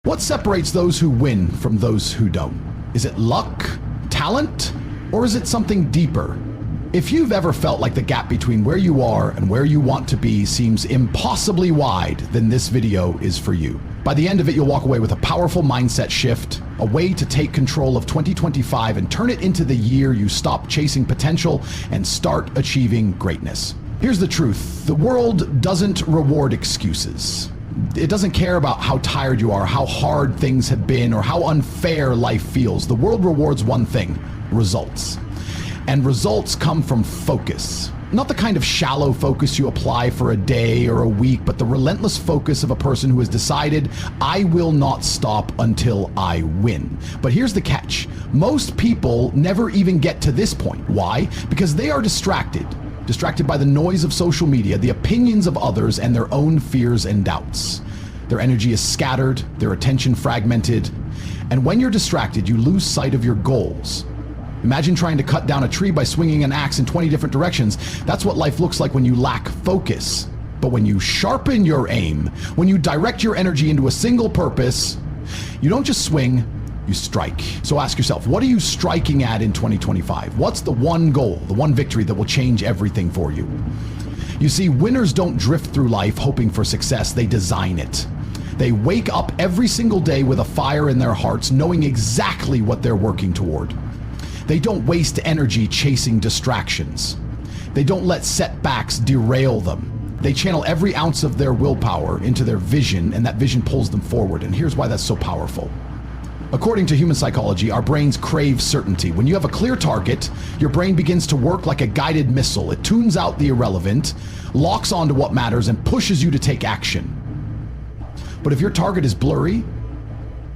What separates those who win from those who don't? Is it luck, talent, or is it something deeper? If you've ever felt like the gap between where you are and where you want to be seems impossibly wide, then this video is for you. By the end of it, you'll walk away with a powerful mindset shift, a way to take control of 2025 and turn it into the year you stop chasing potential and start achieving greatness. Here's the truth. The world doesn't reward excuses. It doesn't care about how tired you are, how hard things have been, or how unfair life feels. The world rewards one thing: results. And results come from focus. Not the kind of shallow focus you apply for a day or a week, but the relentless focus of a person who has decided, I will not stop until I win. But here's the catch. Most people never even get to this point. Why? Because they are distracted by the noise of social media, the opinions of others, and their own fears and doubts. Their energy is scattered, their attention fragmented, and when you're distracted, you lose sight of your goals. Imagine trying to cut down a tree by swinging an axe in 20 different directions. That's what life looks like when you lack focus. But when you sharpen your aim, when you direct your energy into a single purpose, you don't just swing, you strike. So ask yourself, what are you striking at in 2025? What's the one goal, the one victory that will change everything for you? You see, winners don't drift through life hoping for success, they design it. They wake up every single day with a fire in their hearts, knowing exactly what they're working toward. They don't waste energy chasing distractions. They don't let setbacks derail them. They channel every ounce of their willpower into their vision, and that vision pulls them forward. And here's why that's so powerful. According to human psychology, our brains crave certainty. When you have a clear target, your brain begins to work like a guided missile. It tunes out the irrelevant, locks onto what matters, and pushes you to take action. But if your target is blurry,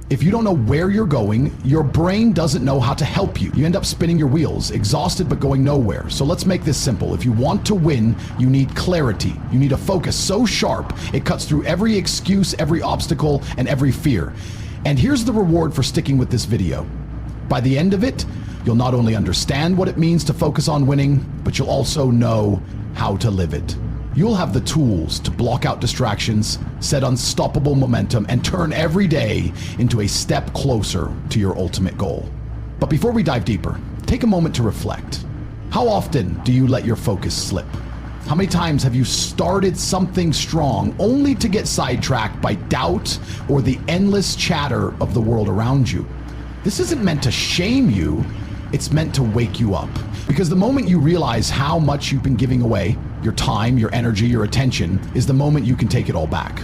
if you don't know where you're going, your brain doesn't know how to help you. You end up spinning your wheels, exhausted but going nowhere. So let's make this simple. If you want to win, you need clarity. You need a focus so sharp it cuts through every excuse, every obstacle, and every fear. And here's the reward for sticking with this video. By the end of it, you'll not only understand what it means to focus on winning, but you'll also know how to live it. You'll have the tools to block out distractions, set unstoppable momentum, and turn every day into a step closer to your ultimate goal. But before we dive deeper, take a moment to reflect. How often do you let your focus slip? How many times have you started something strong only to get sidetracked by doubt or the endless chatter of the world around you? This isn't meant to shame you, it's meant to wake you up. Because the moment you realize how much you've been giving away, your time, your energy, your attention, is the moment you can take it all back.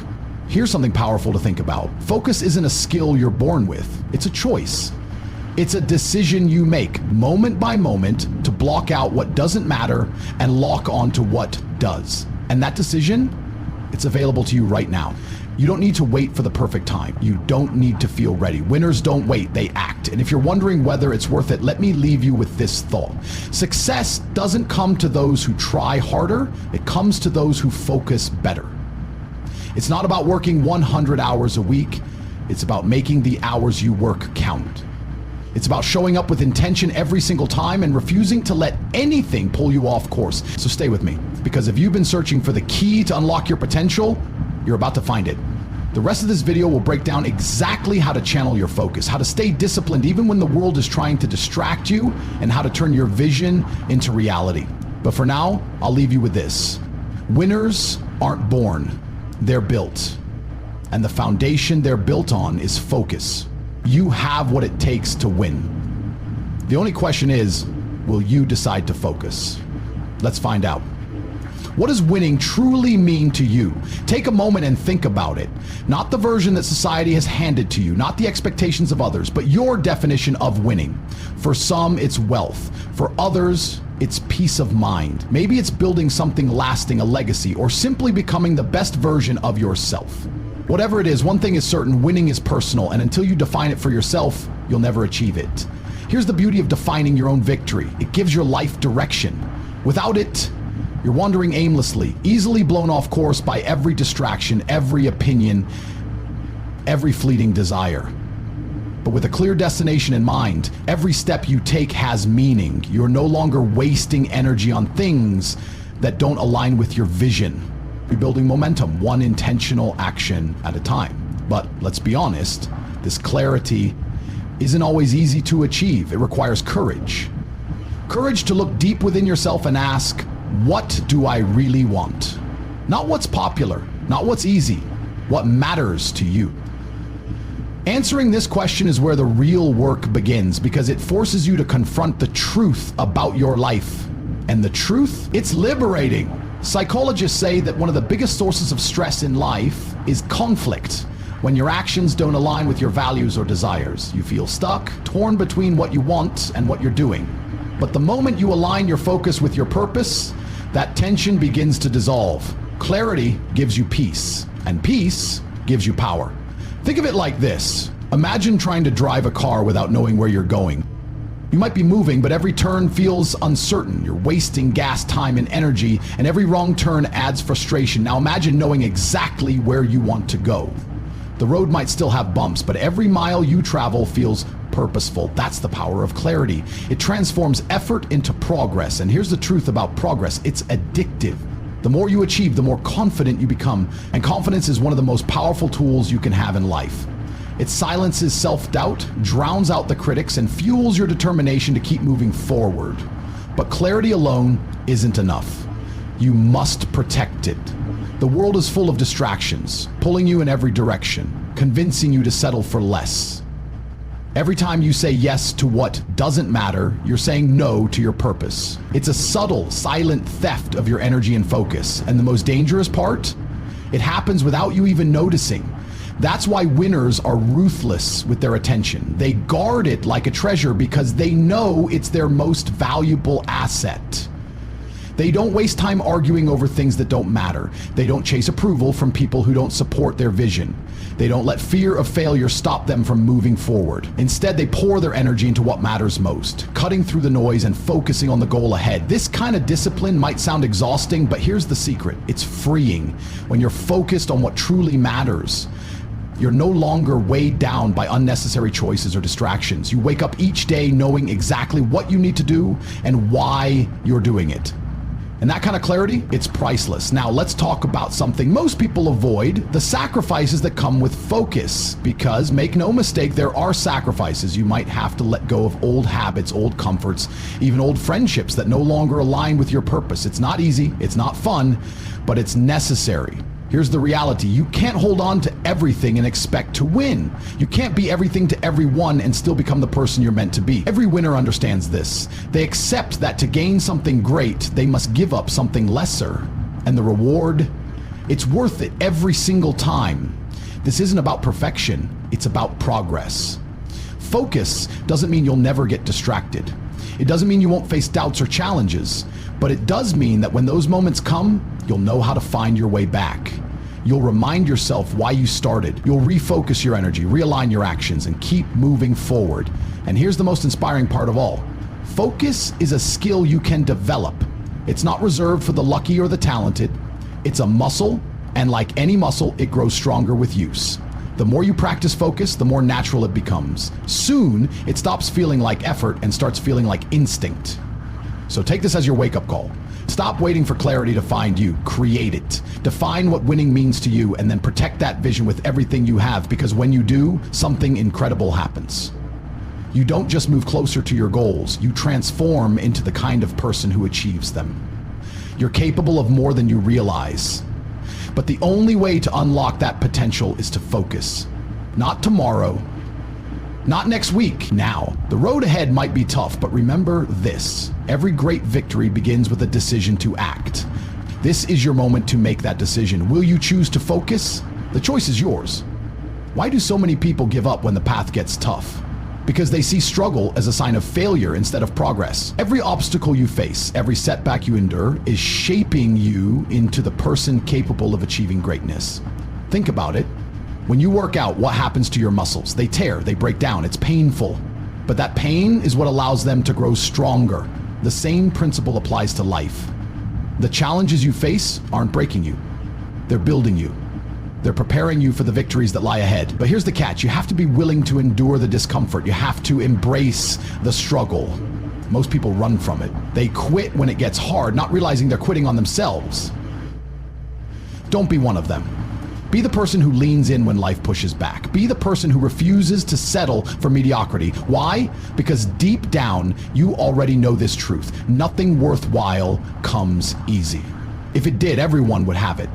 Here's something powerful to think about. Focus isn't a skill you're born with, it's a choice. It's a decision you make moment by moment to block out what doesn't matter and lock onto what does. And that decision, it's available to you right now. You don't need to wait for the perfect time. You don't need to feel ready. Winners don't wait, they act. And if you're wondering whether it's worth it, let me leave you with this thought. Success doesn't come to those who try harder, it comes to those who focus better. It's not about working 100 hours a week, it's about making the hours you work count. It's about showing up with intention every single time and refusing to let anything pull you off course. So stay with me, because if you've been searching for the key to unlock your potential, you're about to find it. The rest of this video will break down exactly how to channel your focus, how to stay disciplined even when the world is trying to distract you, and how to turn your vision into reality. But for now, I'll leave you with this. Winners aren't born, they're built. And the foundation they're built on is focus. You have what it takes to win. The only question is, will you decide to focus? Let's find out. What does winning truly mean to you? Take a moment and think about it. Not the version that society has handed to you, not the expectations of others, but your definition of winning. For some, it's wealth. For others, it's peace of mind. Maybe it's building something lasting, a legacy, or simply becoming the best version of yourself. Whatever it is, one thing is certain: winning is personal, and until you define it for yourself, you'll never achieve it. Here's the beauty of defining your own victory. It gives your life direction. Without it, you're wandering aimlessly, easily blown off course by every distraction, every opinion, every fleeting desire. But with a clear destination in mind, every step you take has meaning. You're no longer wasting energy on things that don't align with your vision. You're building momentum, one intentional action at a time. But let's be honest, this clarity isn't always easy to achieve. It requires courage. Courage to look deep within yourself and ask, what do I really want? Not what's popular, not what's easy, what matters to you. Answering this question is where the real work begins, because it forces you to confront the truth about your life. And the truth, it's liberating. Psychologists say that one of the biggest sources of stress in life is conflict. When your actions don't align with your values or desires, you feel stuck, torn between what you want and what you're doing. But the moment you align your focus with your purpose, that tension begins to dissolve. Clarity gives you peace, and peace gives you power. Think of it like this. Imagine trying to drive a car without knowing where you're going. You might be moving, but every turn feels uncertain. You're wasting gas, time, and energy, and every wrong turn adds frustration. Now imagine knowing exactly where you want to go. The road might still have bumps, but every mile you travel feels purposeful. That's the power of clarity. It transforms effort into progress. And here's the truth about progress. It's addictive. The more you achieve, the more confident you become. And confidence is one of the most powerful tools you can have in life. It silences self-doubt, drowns out the critics, and fuels your determination to keep moving forward. But clarity alone isn't enough. You must protect it. The world is full of distractions, pulling you in every direction, convincing you to settle for less. Every time you say yes to what doesn't matter, you're saying no to your purpose. It's a subtle, silent theft of your energy and focus. And the most dangerous part? It happens without you even noticing. That's why winners are ruthless with their attention. They guard it like a treasure because they know it's their most valuable asset. They don't waste time arguing over things that don't matter. They don't chase approval from people who don't support their vision. They don't let fear of failure stop them from moving forward. Instead, they pour their energy into what matters most, cutting through the noise and focusing on the goal ahead. This kind of discipline might sound exhausting, but here's the secret. It's freeing. When you're focused on what truly matters, you're no longer weighed down by unnecessary choices or distractions. You wake up each day knowing exactly what you need to do and why you're doing it. And that kind of clarity, it's priceless. Now let's talk about something most people avoid, the sacrifices that come with focus. Because make no mistake, there are sacrifices. You might have to let go of old habits, old comforts, even old friendships that no longer align with your purpose. It's not easy, it's not fun, but it's necessary. Here's the reality. You can't hold on to everything and expect to win. You can't be everything to everyone and still become the person you're meant to be. Every winner understands this. They accept that to gain something great, they must give up something lesser. And the reward, it's worth it every single time. This isn't about perfection, it's about progress. Focus doesn't mean you'll never get distracted. It doesn't mean you won't face doubts or challenges, but it does mean that when those moments come, you'll know how to find your way back. You'll remind yourself why you started. You'll refocus your energy, realign your actions, and keep moving forward. And here's the most inspiring part of all. Focus is a skill you can develop. It's not reserved for the lucky or the talented. It's a muscle, and like any muscle, it grows stronger with use. The more you practice focus, the more natural it becomes. Soon, it stops feeling like effort and starts feeling like instinct. So take this as your wake-up call. Stop waiting for clarity to find you. Create it. Define what winning means to you and then protect that vision with everything you have, because when you do, something incredible happens. You don't just move closer to your goals, you transform into the kind of person who achieves them. You're capable of more than you realize. But the only way to unlock that potential is to focus. Not tomorrow, not next week, now. The road ahead might be tough, but remember this. Every great victory begins with a decision to act. This is your moment to make that decision. Will you choose to focus? The choice is yours. Why do so many people give up when the path gets tough? Because they see struggle as a sign of failure instead of progress. Every obstacle you face, every setback you endure, is shaping you into the person capable of achieving greatness. Think about it. When you work out, what happens to your muscles? They tear, they break down, it's painful. But that pain is what allows them to grow stronger. The same principle applies to life. The challenges you face aren't breaking you. They're building you. They're preparing you for the victories that lie ahead. But here's the catch. You have to be willing to endure the discomfort. You have to embrace the struggle. Most people run from it. They quit when it gets hard, not realizing they're quitting on themselves. Don't be one of them. Be the person who leans in when life pushes back. Be the person who refuses to settle for mediocrity. Why? Because deep down, you already know this truth. Nothing worthwhile comes easy. If it did, everyone would have it.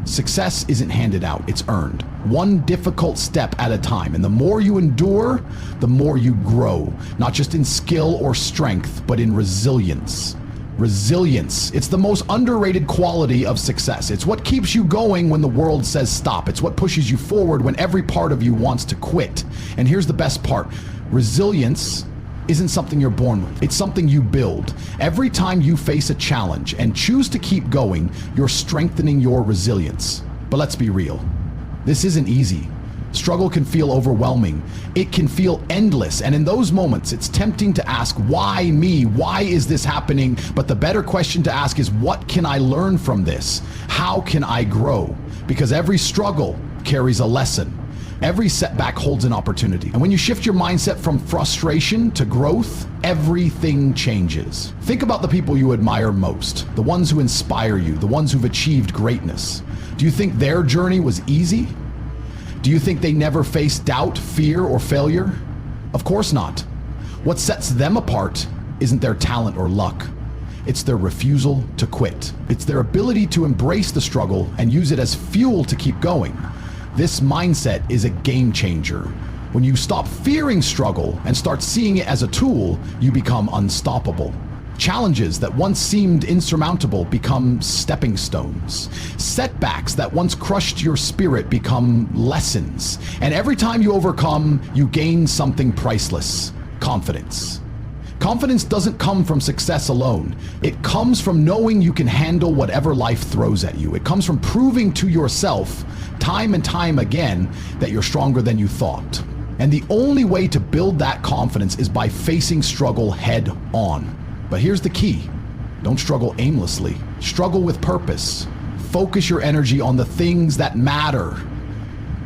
Success isn't handed out, it's earned. One difficult step at a time. And the more you endure, the more you grow. Not just in skill or strength, but in resilience. Resilience. It's the most underrated quality of success. It's what keeps you going when the world says stop. It's what pushes you forward when every part of you wants to quit. And here's the best part. Resilience isn't something you're born with. It's something you build. Every time you face a challenge and choose to keep going, you're strengthening your resilience. But let's be real. This isn't easy. Struggle can feel overwhelming. It can feel endless. And in those moments, it's tempting to ask, why me? Why is this happening? But the better question to ask is, what can I learn from this? How can I grow? Because every struggle carries a lesson. Every setback holds an opportunity. And when you shift your mindset from frustration to growth, everything changes. Think about the people you admire most, the ones who inspire you, the ones who've achieved greatness. Do you think their journey was easy? Do you think they never faced doubt, fear, or failure? Of course not. What sets them apart isn't their talent or luck. It's their refusal to quit. It's their ability to embrace the struggle and use it as fuel to keep going. This mindset is a game changer. When you stop fearing struggle and start seeing it as a tool, you become unstoppable. Challenges that once seemed insurmountable become stepping stones. Setbacks that once crushed your spirit become lessons. And every time you overcome, you gain something priceless: confidence. Confidence doesn't come from success alone. It comes from knowing you can handle whatever life throws at you. It comes from proving to yourself time and time again that you're stronger than you thought. And the only way to build that confidence is by facing struggle head on. But here's the key. Don't struggle aimlessly. Struggle with purpose. Focus your energy on the things that matter.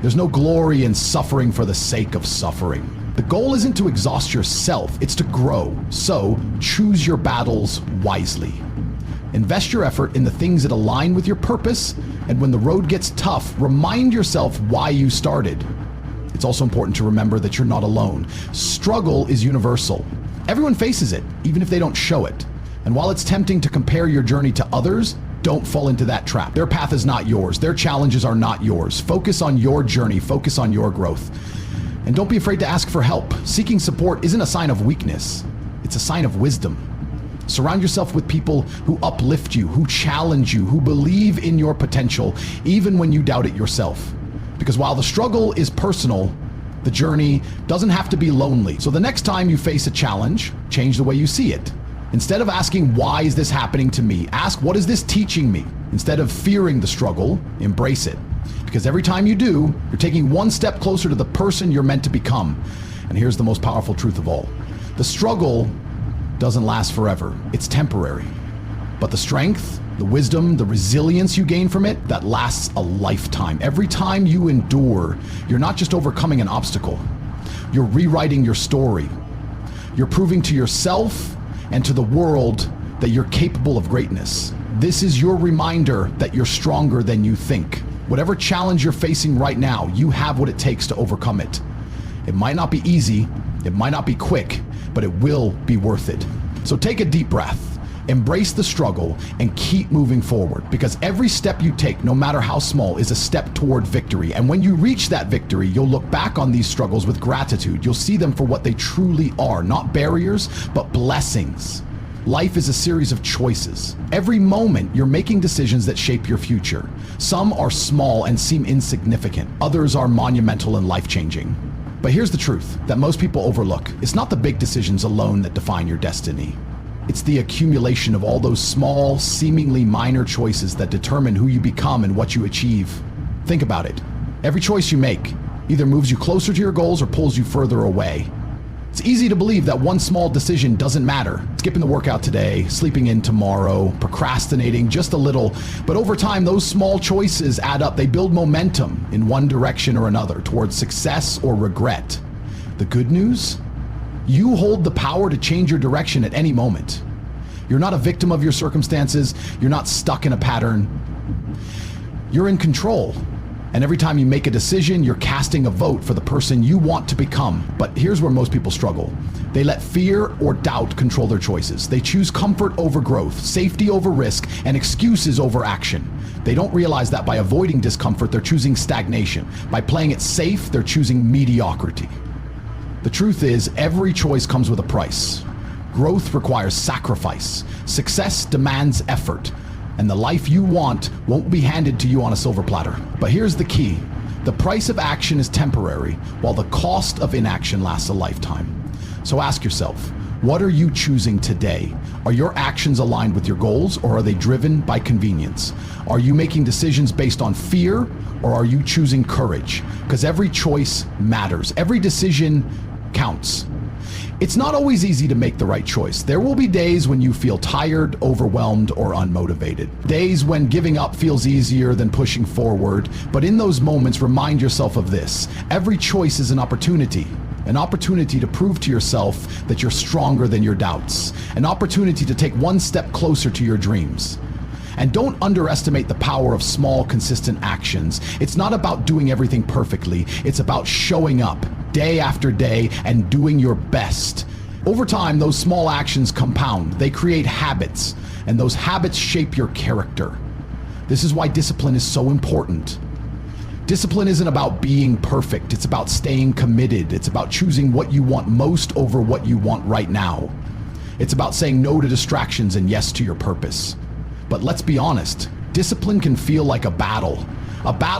There's no glory in suffering for the sake of suffering. The goal isn't to exhaust yourself, it's to grow. So choose your battles wisely. Invest your effort in the things that align with your purpose, and when the road gets tough, remind yourself why you started. It's also important to remember that you're not alone. Struggle is universal. Everyone faces it, even if they don't show it. And while it's tempting to compare your journey to others, don't fall into that trap. Their path is not yours. Their challenges are not yours. Focus on your journey. Focus on your growth. And don't be afraid to ask for help. Seeking support isn't a sign of weakness. It's a sign of wisdom. Surround yourself with people who uplift you, who challenge you, who believe in your potential, even when you doubt it yourself. Because while the struggle is personal, the journey doesn't have to be lonely. So the next time you face a challenge, change the way you see it. Instead of asking, why is this happening to me? Ask, what is this teaching me? Instead of fearing the struggle, embrace it. Because every time you do, you're taking one step closer to the person you're meant to become. And here's the most powerful truth of all. The struggle doesn't last forever. It's temporary. But the strength, the wisdom, the resilience you gain from it, that lasts a lifetime. Every time you endure, you're not just overcoming an obstacle. You're rewriting your story. You're proving to yourself and to the world that you're capable of greatness. This is your reminder that you're stronger than you think. Whatever challenge you're facing right now, you have what it takes to overcome it. It might not be easy, it might not be quick, but it will be worth it. So take a deep breath. Embrace the struggle and keep moving forward, because every step you take, no matter how small, is a step toward victory. And when you reach that victory, you'll look back on these struggles with gratitude. You'll see them for what they truly are, not barriers, but blessings. Life is a series of choices. Every moment, you're making decisions that shape your future. Some are small and seem insignificant. Others are monumental and life-changing. But here's the truth that most people overlook. It's not the big decisions alone that define your destiny. It's the accumulation of all those small, seemingly minor choices that determine who you become and what you achieve. Think about it. Every choice you make either moves you closer to your goals or pulls you further away. It's easy to believe that one small decision doesn't matter. Skipping the workout today, sleeping in tomorrow, procrastinating just a little. But over time, those small choices add up. They build momentum in one direction or another towards success or regret. The good news? You hold the power to change your direction at any moment. You're not a victim of your circumstances. You're not stuck in a pattern. You're in control. And every time you make a decision, you're casting a vote for the person you want to become. But here's where most people struggle. They let fear or doubt control their choices. They choose comfort over growth, safety over risk, and excuses over action. They don't realize that by avoiding discomfort, they're choosing stagnation. By playing it safe, they're choosing mediocrity. The truth is, every choice comes with a price. Growth requires sacrifice. Success demands effort. And the life you want won't be handed to you on a silver platter. But here's the key. The price of action is temporary, while the cost of inaction lasts a lifetime. So ask yourself, what are you choosing today? Are your actions aligned with your goals, or are they driven by convenience? Are you making decisions based on fear, or are you choosing courage? Because every choice matters. Every decision counts. It's not always easy to make the right choice. There will be days when you feel tired, overwhelmed, or unmotivated. Days when giving up feels easier than pushing forward. But in those moments, remind yourself of this. Every choice is an opportunity to prove to yourself that you're stronger than your doubts, an opportunity to take one step closer to your dreams. And don't underestimate the power of small, consistent actions. It's not about doing everything perfectly. It's about showing up day after day and doing your best. Over time, those small actions compound. They create habits, and those habits shape your character. This is why discipline is so important. Discipline isn't about being perfect. It's about staying committed. It's about choosing what you want most over what you want right now. It's about saying no to distractions and yes to your purpose. But let's be honest, discipline can feel like a battle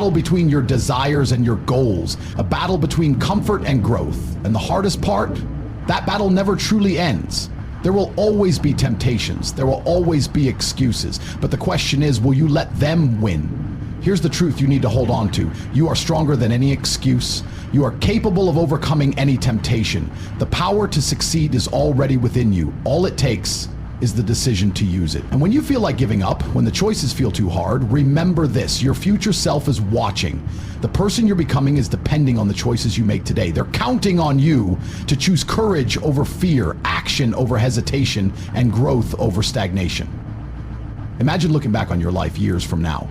between your desires and your goals, a battle between comfort and growth. And the hardest part, that battle never truly ends. There will always be temptations. There will always be excuses. But the question is, will you let them win? Here's the truth you need to hold on to. You are stronger than any excuse. You are capable of overcoming any temptation. The power to succeed is already within you. All it takes is the decision to use it. And when you feel like giving up, when the choices feel too hard, remember this: your future self is watching. The person you're becoming is depending on the choices you make today. They're counting on you to choose courage over fear, action over hesitation, and growth over stagnation. Imagine looking back on your life years from now.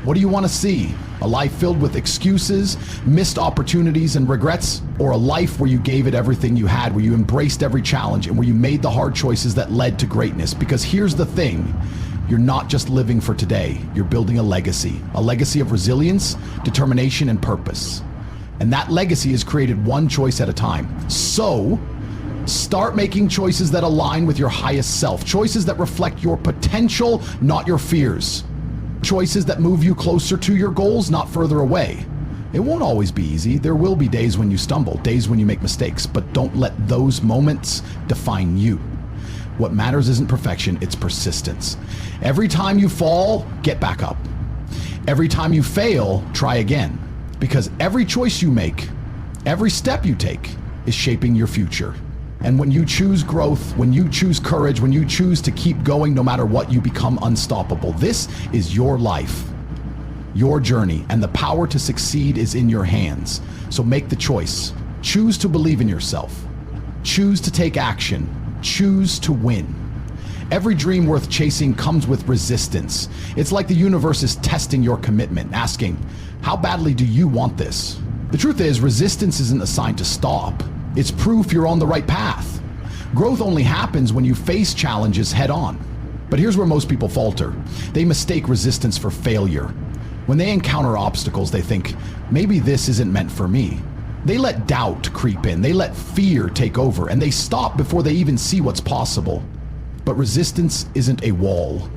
What do you want to see? A life filled with excuses, missed opportunities, and regrets? Or a life where you gave it everything you had, where you embraced every challenge, and where you made the hard choices that led to greatness? Because here's the thing, you're not just living for today, you're building a legacy of resilience, determination, and purpose. And that legacy is created one choice at a time. So, start making choices that align with your highest self, choices that reflect your potential, not your fears. Choices that move you closer to your goals, not further away. It won't always be easy. There will be days when you stumble, days when you make mistakes, but don't let those moments define you. What matters isn't perfection, it's persistence. Every time you fall, get back up. Every time you fail, try again. Because every choice you make, every step you take, is shaping your future. And when you choose growth, when you choose courage, when you choose to keep going no matter what, you become unstoppable. This is your life, your journey, and the power to succeed is in your hands. So make the choice. Choose to believe in yourself. Choose to take action. Choose to win. Every dream worth chasing comes with resistance. It's like the universe is testing your commitment, asking, how badly do you want this? The truth is, resistance isn't a sign to stop. It's proof you're on the right path. Growth only happens when you face challenges head on. But here's where most people falter. They mistake resistance for failure. When they encounter obstacles, they think, maybe this isn't meant for me. They let doubt creep in, they let fear take over, and they stop before they even see what's possible. But resistance isn't a wall.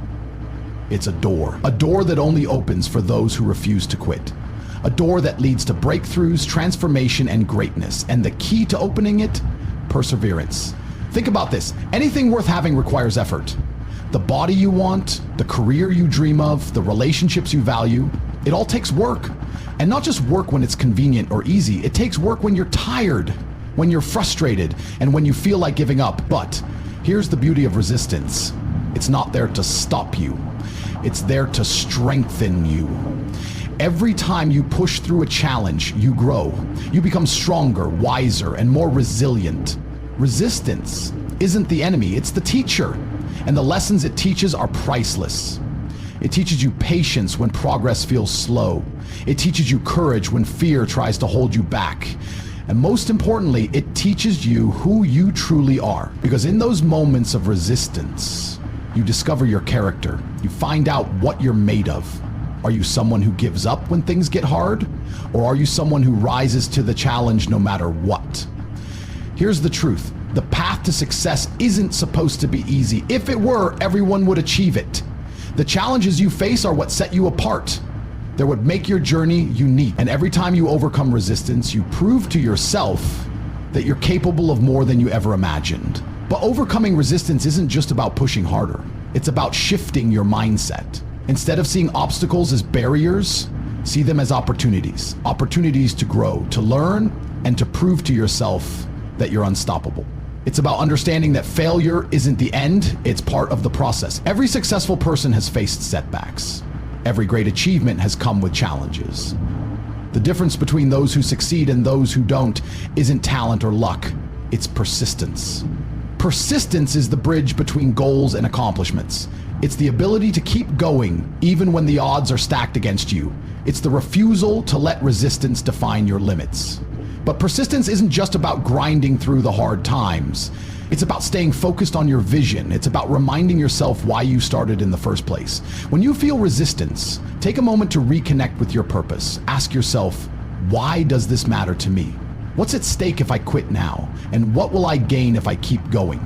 It's a door that only opens for those who refuse to quit. A door that leads to breakthroughs, transformation, and greatness. And the key to opening it? Perseverance. Think about this. Anything worth having requires effort. The body you want, the career you dream of, the relationships you value, it all takes work. And not just work when it's convenient or easy. It takes work when you're tired, when you're frustrated, and when you feel like giving up. But here's the beauty of resistance. It's not there to stop you. It's there to strengthen you. Every time you push through a challenge, you grow. You become stronger, wiser, and more resilient. Resistance isn't the enemy, it's the teacher. And the lessons it teaches are priceless. It teaches you patience when progress feels slow. It teaches you courage when fear tries to hold you back. And most importantly, it teaches you who you truly are. Because in those moments of resistance, you discover your character. You find out what you're made of. Are you someone who gives up when things get hard? Or are you someone who rises to the challenge no matter what? Here's the truth. The path to success isn't supposed to be easy. If it were, everyone would achieve it. The challenges you face are what set you apart. They're what make your journey unique. And every time you overcome resistance, you prove to yourself that you're capable of more than you ever imagined. But overcoming resistance isn't just about pushing harder. It's about shifting your mindset. Instead of seeing obstacles as barriers, see them as opportunities. Opportunities to grow, to learn, and to prove to yourself that you're unstoppable. It's about understanding that failure isn't the end, it's part of the process. Every successful person has faced setbacks. Every great achievement has come with challenges. The difference between those who succeed and those who don't isn't talent or luck, it's persistence. Persistence is the bridge between goals and accomplishments. It's the ability to keep going even when the odds are stacked against you. It's the refusal to let resistance define your limits. But persistence isn't just about grinding through the hard times. It's about staying focused on your vision. It's about reminding yourself why you started in the first place. When you feel resistance, take a moment to reconnect with your purpose. Ask yourself, why does this matter to me? What's at stake if I quit now? And what will I gain if I keep going?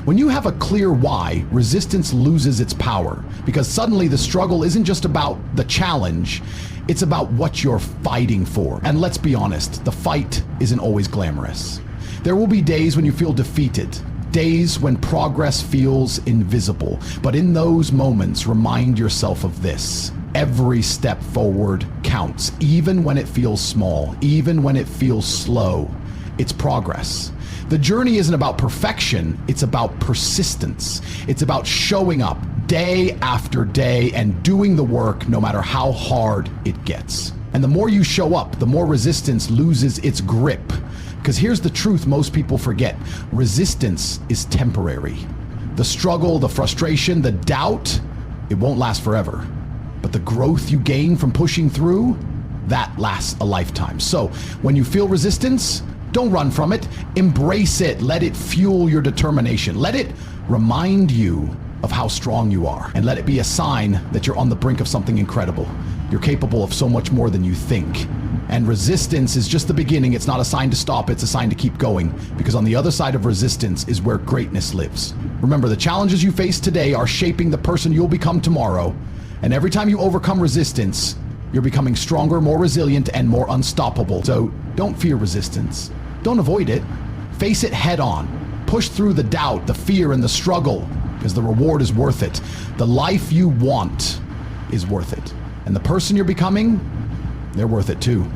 When you have a clear why, resistance loses its power, because suddenly the struggle isn't just about the challenge, it's about what you're fighting for. And let's be honest, the fight isn't always glamorous. There will be days when you feel defeated, days when progress feels invisible. But in those moments, remind yourself of this. Every step forward counts, even when it feels small, even when it feels slow. It's progress. The journey isn't about perfection, it's about persistence. It's about showing up day after day and doing the work no matter how hard it gets. And the more you show up, the more resistance loses its grip. Because here's the truth most people forget. Resistance is temporary. The struggle, the frustration, the doubt, it won't last forever. But the growth you gain from pushing through, that lasts a lifetime. So when you feel resistance, don't run from it. Embrace it. Let it fuel your determination. Let it remind you of how strong you are. And let it be a sign that you're on the brink of something incredible. You're capable of so much more than you think. And resistance is just the beginning. It's not a sign to stop. It's a sign to keep going. Because on the other side of resistance is where greatness lives. Remember, the challenges you face today are shaping the person you'll become tomorrow. And every time you overcome resistance, you're becoming stronger, more resilient, and more unstoppable. So don't fear resistance. Don't avoid it. Face it head on. Push through the doubt, the fear, and the struggle, because the reward is worth it. The life you want is worth it. And the person you're becoming, they're worth it too.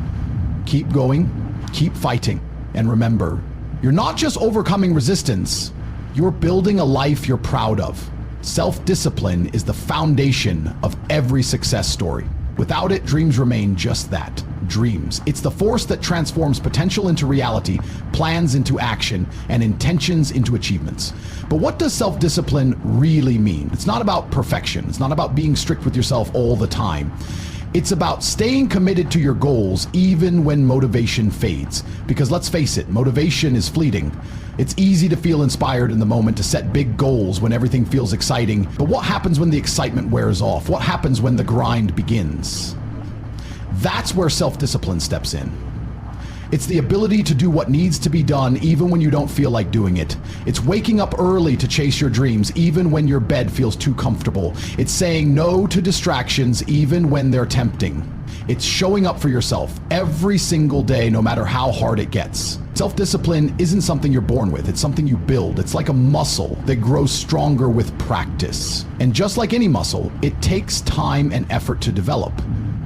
Keep going, keep fighting. And remember, you're not just overcoming resistance, you're building a life you're proud of. Self-discipline is the foundation of every success story. Without it, dreams remain just that, dreams. It's the force that transforms potential into reality, plans into action, and intentions into achievements. But what does self-discipline really mean? It's not about perfection. It's not about being strict with yourself all the time. It's about staying committed to your goals even when motivation fades. Because let's face it, motivation is fleeting. It's easy to feel inspired in the moment, to set big goals when everything feels exciting. But what happens when the excitement wears off? What happens when the grind begins? That's where self-discipline steps in. It's the ability to do what needs to be done even when you don't feel like doing it. It's waking up early to chase your dreams even when your bed feels too comfortable. It's saying no to distractions even when they're tempting. It's showing up for yourself every single day, no matter how hard it gets. Self-discipline isn't something you're born with, it's something you build. It's like a muscle that grows stronger with practice. And just like any muscle, it takes time and effort to develop.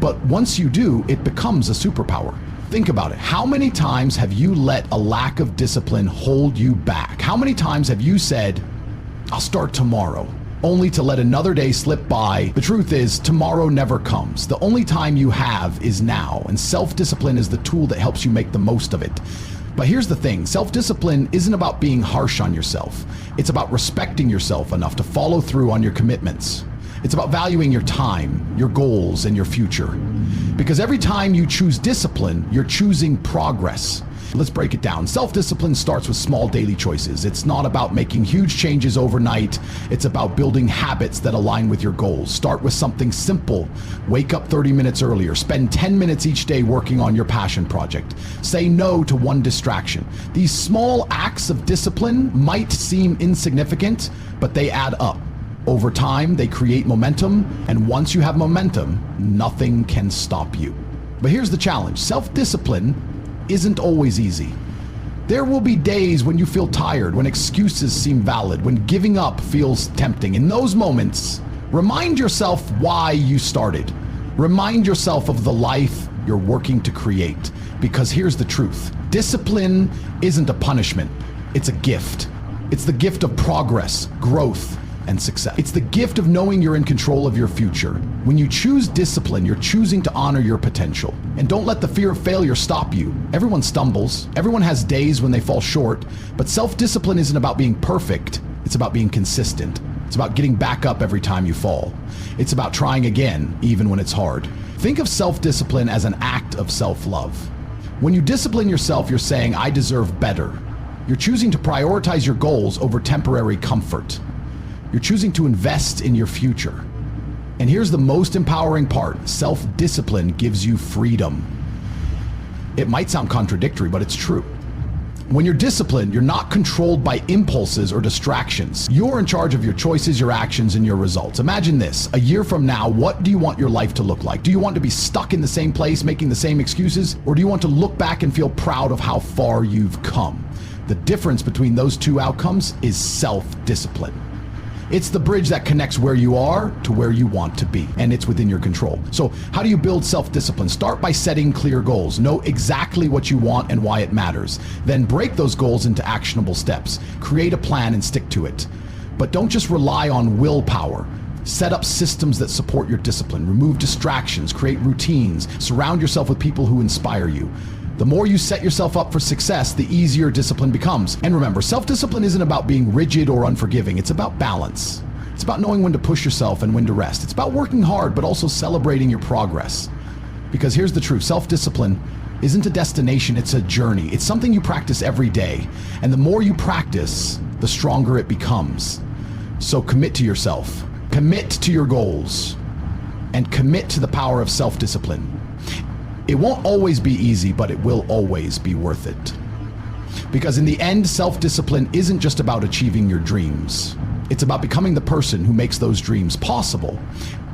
But once you do, it becomes a superpower. Think about it. How many times have you let a lack of discipline hold you back? How many times have you said, I'll start tomorrow, only to let another day slip by? The truth is, tomorrow never comes. The only time you have is now, and self-discipline is the tool that helps you make the most of it. But here's the thing, self-discipline isn't about being harsh on yourself. It's about respecting yourself enough to follow through on your commitments. It's about valuing your time, your goals, and your future. Because every time you choose discipline, you're choosing progress. Let's break it down. Self-discipline starts with small daily choices. It's not about making huge changes overnight. It's about building habits that align with your goals. Start with something simple. Wake up 30 minutes earlier. Spend 10 minutes each day working on your passion project. Say no to one distraction. These small acts of discipline might seem insignificant, but they add up. Over time, they create momentum, and once you have momentum, nothing can stop you. But here's the challenge. Self-discipline isn't always easy. There will be days when you feel tired, when excuses seem valid, when giving up feels tempting. In those moments, remind yourself why you started. Remind yourself of the life you're working to create. Because here's the truth. Discipline isn't a punishment. It's a gift. It's the gift of progress, growth, and success. It's the gift of knowing you're in control of your future. When you choose discipline, you're choosing to honor your potential. And don't let the fear of failure stop you. Everyone stumbles. Everyone has days when they fall short. But self-discipline isn't about being perfect. It's about being consistent. It's about getting back up every time you fall. It's about trying again, even when it's hard. Think of self-discipline as an act of self-love. When you discipline yourself, you're saying, I deserve better. You're choosing to prioritize your goals over temporary comfort. You're choosing to invest in your future. And here's the most empowering part. Self-discipline gives you freedom. It might sound contradictory, but it's true. When you're disciplined, you're not controlled by impulses or distractions. You're in charge of your choices, your actions, and your results. Imagine this. A year from now, what do you want your life to look like? Do you want to be stuck in the same place, making the same excuses? Or do you want to look back and feel proud of how far you've come? The difference between those two outcomes is self-discipline. It's the bridge that connects where you are to where you want to be, and it's within your control. So how do you build self-discipline? Start by setting clear goals. Know exactly what you want and why it matters. Then break those goals into actionable steps. Create a plan and stick to it. But don't just rely on willpower. Set up systems that support your discipline. Remove distractions, create routines, surround yourself with people who inspire you. The more you set yourself up for success, the easier discipline becomes. And remember, self-discipline isn't about being rigid or unforgiving. It's about balance. It's about knowing when to push yourself and when to rest. It's about working hard, but also celebrating your progress. Because here's the truth. Self-discipline isn't a destination, it's a journey. It's something you practice every day. And the more you practice, the stronger it becomes. So commit to yourself. Commit to your goals. And commit to the power of self-discipline. It won't always be easy, but it will always be worth it. Because in the end, self-discipline isn't just about achieving your dreams. It's about becoming the person who makes those dreams possible.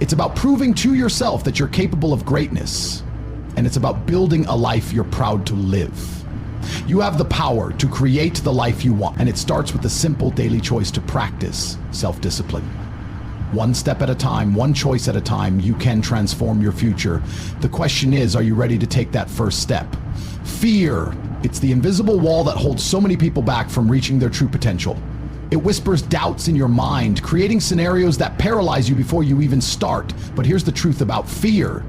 It's about proving to yourself that you're capable of greatness. And it's about building a life you're proud to live. You have the power to create the life you want, and it starts with the simple daily choice to practice self-discipline. One step at a time, one choice at a time, you can transform your future. The question is, are you ready to take that first step? Fear, it's the invisible wall that holds so many people back from reaching their true potential. It whispers doubts in your mind, creating scenarios that paralyze you before you even start. But here's the truth about fear.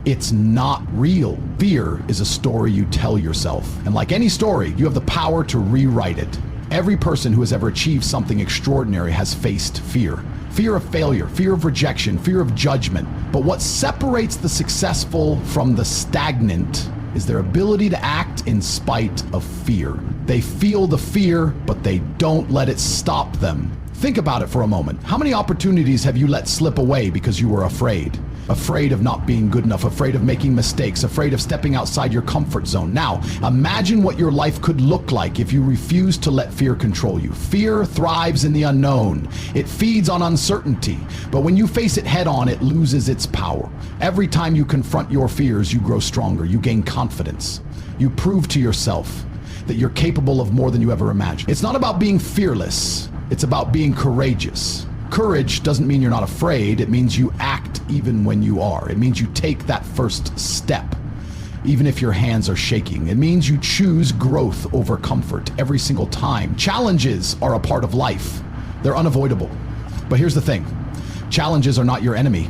It's not real. Fear is a story you tell yourself. And like any story, you have the power to rewrite it. Every person who has ever achieved something extraordinary has faced fear. Fear of failure, fear of rejection, fear of judgment. But what separates the successful from the stagnant is their ability to act in spite of fear. They feel the fear, but they don't let it stop them. Think about it for a moment. How many opportunities have you let slip away because you were afraid? Afraid of not being good enough, afraid of making mistakes, afraid of stepping outside your comfort zone. Now, imagine what your life could look like if you refused to let fear control you. Fear thrives in the unknown. It feeds on uncertainty. But when you face it head on, it loses its power. Every time you confront your fears, you grow stronger. You gain confidence. You prove to yourself that you're capable of more than you ever imagined. It's not about being fearless. It's about being courageous. Courage doesn't mean you're not afraid. It means you act even when you are. It means you take that first step, even if your hands are shaking. It means you choose growth over comfort every single time. Challenges are a part of life. They're unavoidable. But here's the thing. Challenges are not your enemy.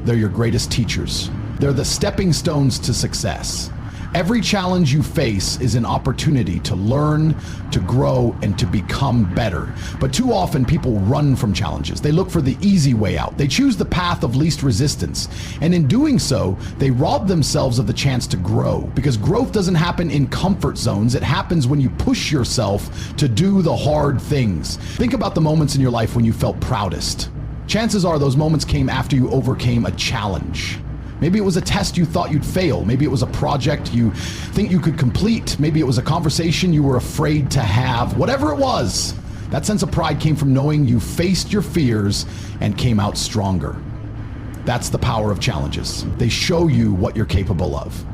They're your greatest teachers. They're the stepping stones to success. Every challenge you face is an opportunity to learn, to grow, and to become better. But too often people run from challenges. They look for the easy way out. They choose the path of least resistance. And in doing so, they rob themselves of the chance to grow. Because growth doesn't happen in comfort zones. It happens when you push yourself to do the hard things. Think about the moments in your life when you felt proudest. Chances are those moments came after you overcame a challenge. Maybe it was a test you thought you'd fail. Maybe it was a project you think you could complete. Maybe it was a conversation you were afraid to have. Whatever it was, that sense of pride came from knowing you faced your fears and came out stronger. That's the power of challenges. They show you what you're capable of.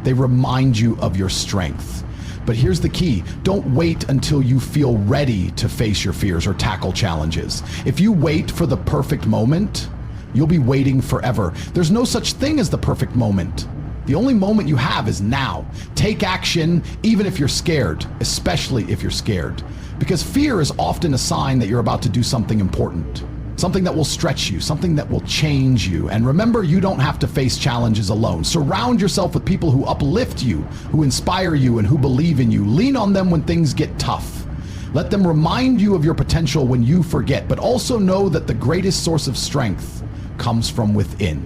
They remind you of your strength. But here's the key. Don't wait until you feel ready to face your fears or tackle challenges. If you wait for the perfect moment, you'll be waiting forever. There's no such thing as the perfect moment. The only moment you have is now. Take action, even if you're scared, especially if you're scared. Because fear is often a sign that you're about to do something important. Something that will stretch you, something that will change you. And remember, you don't have to face challenges alone. Surround yourself with people who uplift you, who inspire you, and who believe in you. Lean on them when things get tough. Let them remind you of your potential when you forget, but also know that the greatest source of strength comes from within.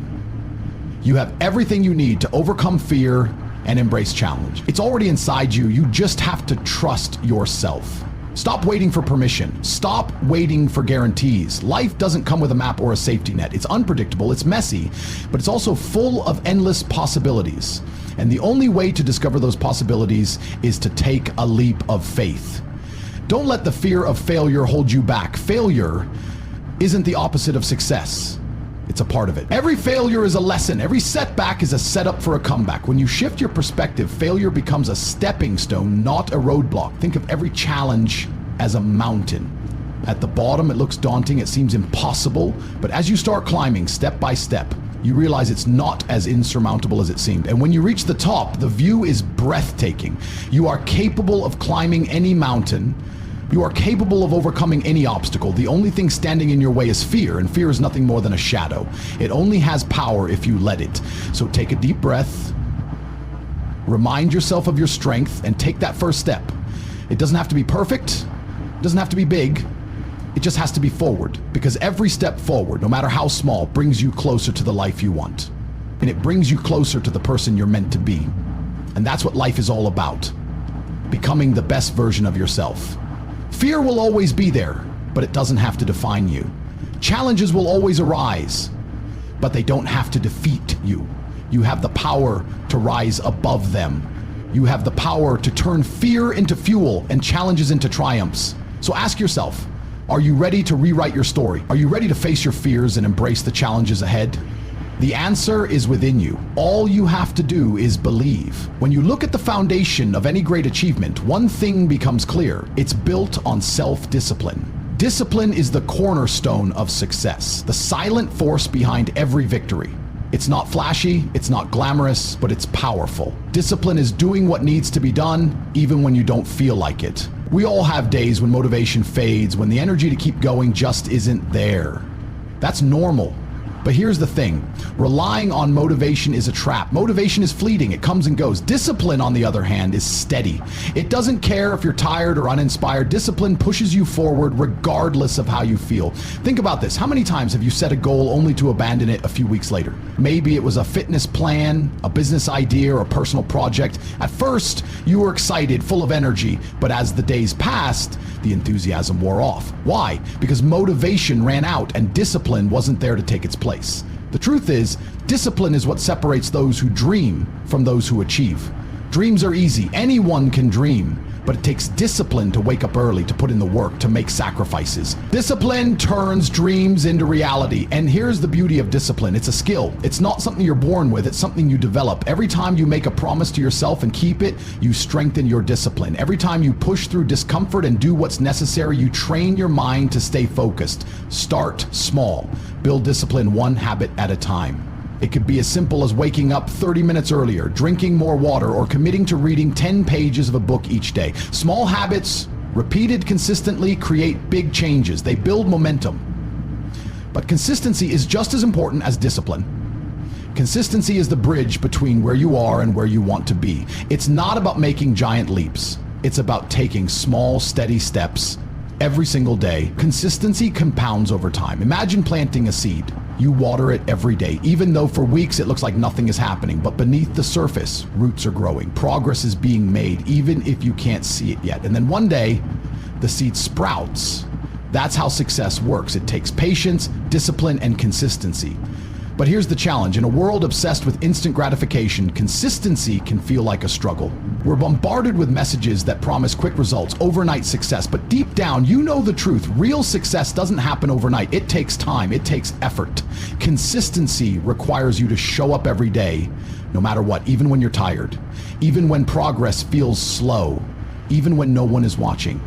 You have everything you need to overcome fear and embrace challenge. It's already inside you. You just have to trust yourself. Stop waiting for permission. Stop waiting for guarantees. Life doesn't come with a map or a safety net. It's unpredictable, it's messy, but it's also full of endless possibilities. And the only way to discover those possibilities is to take a leap of faith. Don't let the fear of failure hold you back. Failure isn't the opposite of success. It's a part of it. Every failure is a lesson. Every setback is a setup for a comeback. When you shift your perspective, failure becomes a stepping stone, not a roadblock. Think of every challenge as a mountain. At the bottom, it looks daunting, it seems impossible, but as you start climbing step by step, you realize it's not as insurmountable as it seemed. And when you reach the top, the view is breathtaking. You are capable of climbing any mountain. You are capable of overcoming any obstacle. The only thing standing in your way is fear, and fear is nothing more than a shadow. It only has power if you let it. So take a deep breath, remind yourself of your strength, and take that first step. It doesn't have to be perfect, it doesn't have to be big, it just has to be forward, because every step forward, no matter how small, brings you closer to the life you want. And it brings you closer to the person you're meant to be. And that's what life is all about, becoming the best version of yourself. Fear will always be there, but it doesn't have to define you. Challenges will always arise, but they don't have to defeat you. You have the power to rise above them. You have the power to turn fear into fuel and challenges into triumphs. So ask yourself, are you ready to rewrite your story? Are you ready to face your fears and embrace the challenges ahead? The answer is within you. All you have to do is believe. When you look at the foundation of any great achievement, one thing becomes clear. It's built on self-discipline. Discipline is the cornerstone of success, the silent force behind every victory. It's not flashy, it's not glamorous, but it's powerful. Discipline is doing what needs to be done, even when you don't feel like it. We all have days when motivation fades, when the energy to keep going just isn't there. That's normal. But here's the thing, relying on motivation is a trap. Motivation is fleeting, it comes and goes. Discipline, on the other hand, is steady. It doesn't care if you're tired or uninspired. Discipline pushes you forward regardless of how you feel. Think about this, how many times have you set a goal only to abandon it a few weeks later? Maybe it was a fitness plan, a business idea, or a personal project. At first, you were excited, full of energy, but as the days passed, the enthusiasm wore off. Why? Because motivation ran out and discipline wasn't there to take its place. The truth is, discipline is what separates those who dream from those who achieve. Dreams are easy. Anyone can dream. But it takes discipline to wake up early, to put in the work, to make sacrifices. Discipline turns dreams into reality. And here's the beauty of discipline. It's a skill. It's not something you're born with. It's something you develop. Every time you make a promise to yourself and keep it, you strengthen your discipline. Every time you push through discomfort and do what's necessary, you train your mind to stay focused. Start small. Build discipline one habit at a time. It could be as simple as waking up 30 minutes earlier, drinking more water, or committing to reading 10 pages of a book each day. Small habits, repeated consistently, create big changes. They build momentum. But consistency is just as important as discipline. Consistency is the bridge between where you are and where you want to be. It's not about making giant leaps. It's about taking small, steady steps every single day. Consistency compounds over time. Imagine planting a seed. You water it every day, even though for weeks it looks like nothing is happening. But beneath the surface, roots are growing. Progress is being made, even if you can't see it yet. And then one day, the seed sprouts. That's how success works. It takes patience, discipline, and consistency. But here's the challenge. In a world obsessed with instant gratification, consistency can feel like a struggle. We're bombarded with messages that promise quick results, overnight success, but deep down, you know the truth. Real success doesn't happen overnight. It takes time. It takes effort. Consistency requires you to show up every day, no matter what, even when you're tired, even when progress feels slow, even when no one is watching.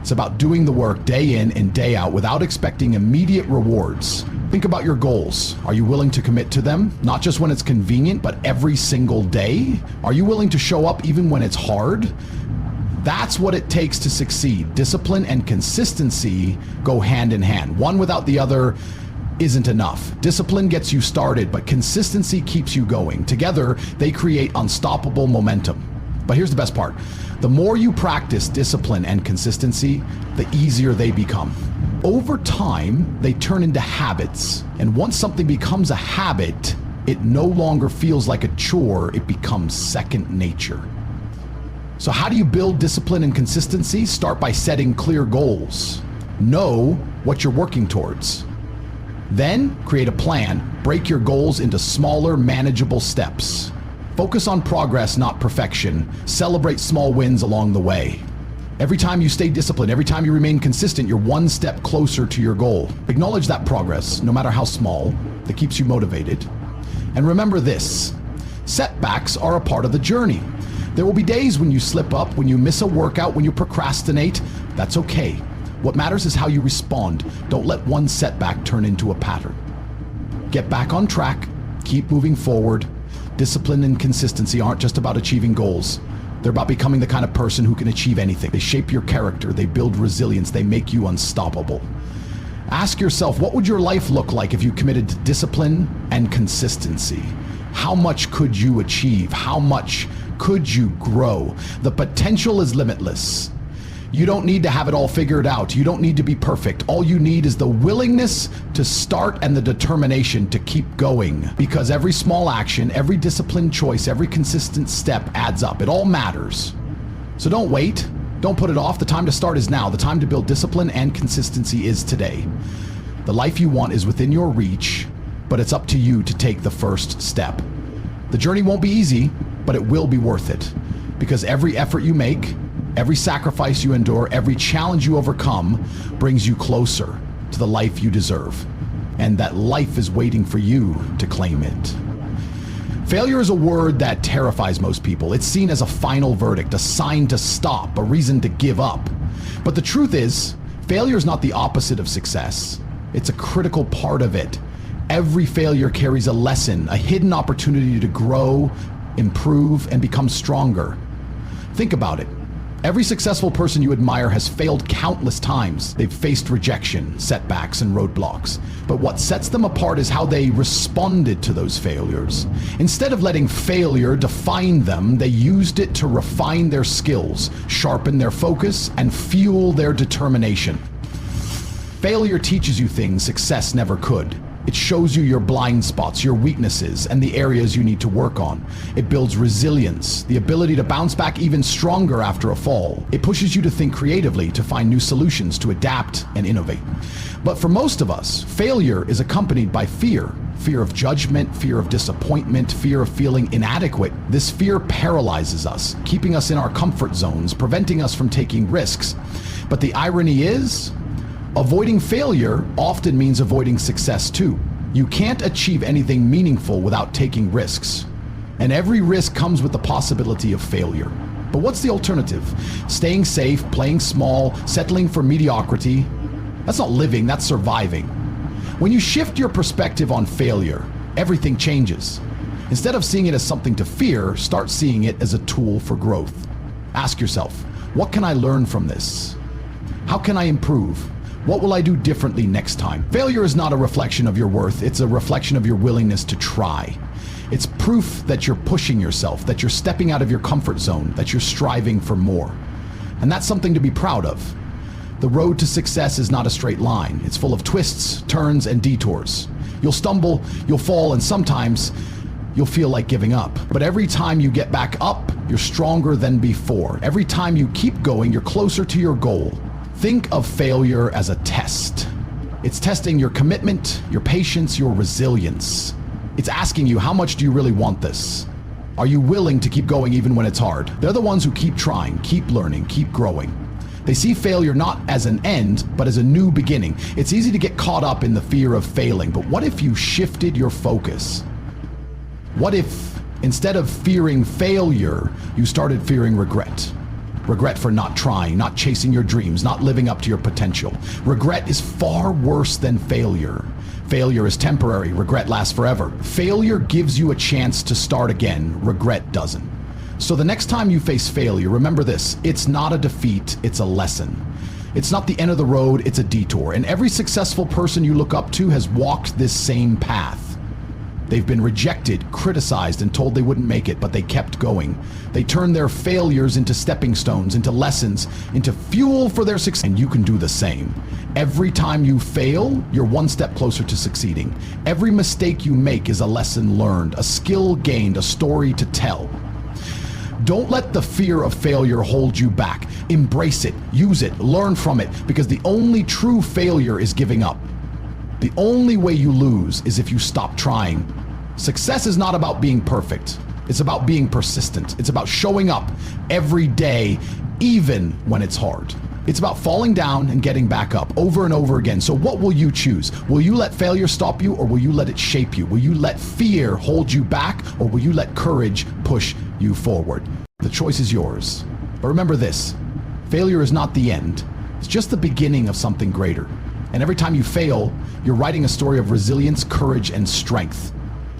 It's about doing the work day in and day out without expecting immediate rewards. Think about your goals. Are you willing to commit to them? Not just when it's convenient, but every single day? Are you willing to show up even when it's hard? That's what it takes to succeed. Discipline and consistency go hand in hand. One without the other isn't enough. Discipline gets you started, but consistency keeps you going. Together, they create unstoppable momentum. But here's the best part. The more you practice discipline and consistency, the easier they become. Over time, they turn into habits. And once something becomes a habit, it no longer feels like a chore, it becomes second nature. So how do you build discipline and consistency? Start by setting clear goals. Know what you're working towards. Then create a plan. Break your goals into smaller, manageable steps. Focus on progress, not perfection. Celebrate small wins along the way. Every time you stay disciplined, every time you remain consistent, you're one step closer to your goal. Acknowledge that progress, no matter how small, that keeps you motivated. And remember this, setbacks are a part of the journey. There will be days when you slip up, when you miss a workout, when you procrastinate. That's okay. What matters is how you respond. Don't let one setback turn into a pattern. Get back on track, keep moving forward. Discipline and consistency aren't just about achieving goals. They're about becoming the kind of person who can achieve anything. They shape your character, they build resilience, they make you unstoppable. Ask yourself, what would your life look like if you committed to discipline and consistency? How much could you achieve? How much could you grow? The potential is limitless. You don't need to have it all figured out. You don't need to be perfect. All you need is the willingness to start and the determination to keep going. Because every small action, every disciplined choice, every consistent step adds up. It all matters. So don't wait. Don't put it off. The time to start is now. The time to build discipline and consistency is today. The life you want is within your reach, but it's up to you to take the first step. The journey won't be easy, but it will be worth it. Because every effort you make, every sacrifice you endure, every challenge you overcome brings you closer to the life you deserve. And that life is waiting for you to claim it. Failure is a word that terrifies most people. It's seen as a final verdict, a sign to stop, a reason to give up. But the truth is, failure is not the opposite of success. It's a critical part of it. Every failure carries a lesson, a hidden opportunity to grow, improve, and become stronger. Think about it. Every successful person you admire has failed countless times. They've faced rejection, setbacks, and roadblocks. But what sets them apart is how they responded to those failures. Instead of letting failure define them, they used it to refine their skills, sharpen their focus, and fuel their determination. Failure teaches you things success never could. It shows you your blind spots, your weaknesses, and the areas you need to work on. It builds resilience, the ability to bounce back even stronger after a fall. It pushes you to think creatively, to find new solutions, to adapt and innovate. But for most of us, failure is accompanied by fear. Fear of judgment, fear of disappointment, fear of feeling inadequate. This fear paralyzes us, keeping us in our comfort zones, preventing us from taking risks. But the irony is, avoiding failure often means avoiding success too. You can't achieve anything meaningful without taking risks. And every risk comes with the possibility of failure. But what's the alternative? Staying safe, playing small, settling for mediocrity? That's not living, that's surviving. When you shift your perspective on failure, everything changes. Instead of seeing it as something to fear, start seeing it as a tool for growth. Ask yourself, what can I learn from this? How can I improve? What will I do differently next time? Failure is not a reflection of your worth, it's a reflection of your willingness to try. It's proof that you're pushing yourself, that you're stepping out of your comfort zone, that you're striving for more. And that's something to be proud of. The road to success is not a straight line. It's full of twists, turns, and detours. You'll stumble, you'll fall, and sometimes you'll feel like giving up. But every time you get back up, you're stronger than before. Every time you keep going, you're closer to your goal. Think of failure as a test. It's testing your commitment, your patience, your resilience. It's asking you, how much do you really want this? Are you willing to keep going even when it's hard? They're the ones who keep trying, keep learning, keep growing. They see failure not as an end, but as a new beginning. It's easy to get caught up in the fear of failing, but what if you shifted your focus? What if, instead of fearing failure, you started fearing regret? Regret for not trying, not chasing your dreams, not living up to your potential. Regret is far worse than failure. Failure is temporary, regret lasts forever. Failure gives you a chance to start again, regret doesn't. So the next time you face failure, remember this: it's not a defeat, it's a lesson. It's not the end of the road, it's a detour. And every successful person you look up to has walked this same path. They've been rejected, criticized, and told they wouldn't make it, but they kept going. They turned their failures into stepping stones, into lessons, into fuel for their success. And you can do the same. Every time you fail, you're one step closer to succeeding. Every mistake you make is a lesson learned, a skill gained, a story to tell. Don't let the fear of failure hold you back. Embrace it, use it, learn from it, because the only true failure is giving up. The only way you lose is if you stop trying. Success is not about being perfect. It's about being persistent. It's about showing up every day, even when it's hard. It's about falling down and getting back up over and over again. So what will you choose? Will you let failure stop you, or will you let it shape you? Will you let fear hold you back, or will you let courage push you forward? The choice is yours. But remember this: failure is not the end. It's just the beginning of something greater. And every time you fail, you're writing a story of resilience, courage, and strength.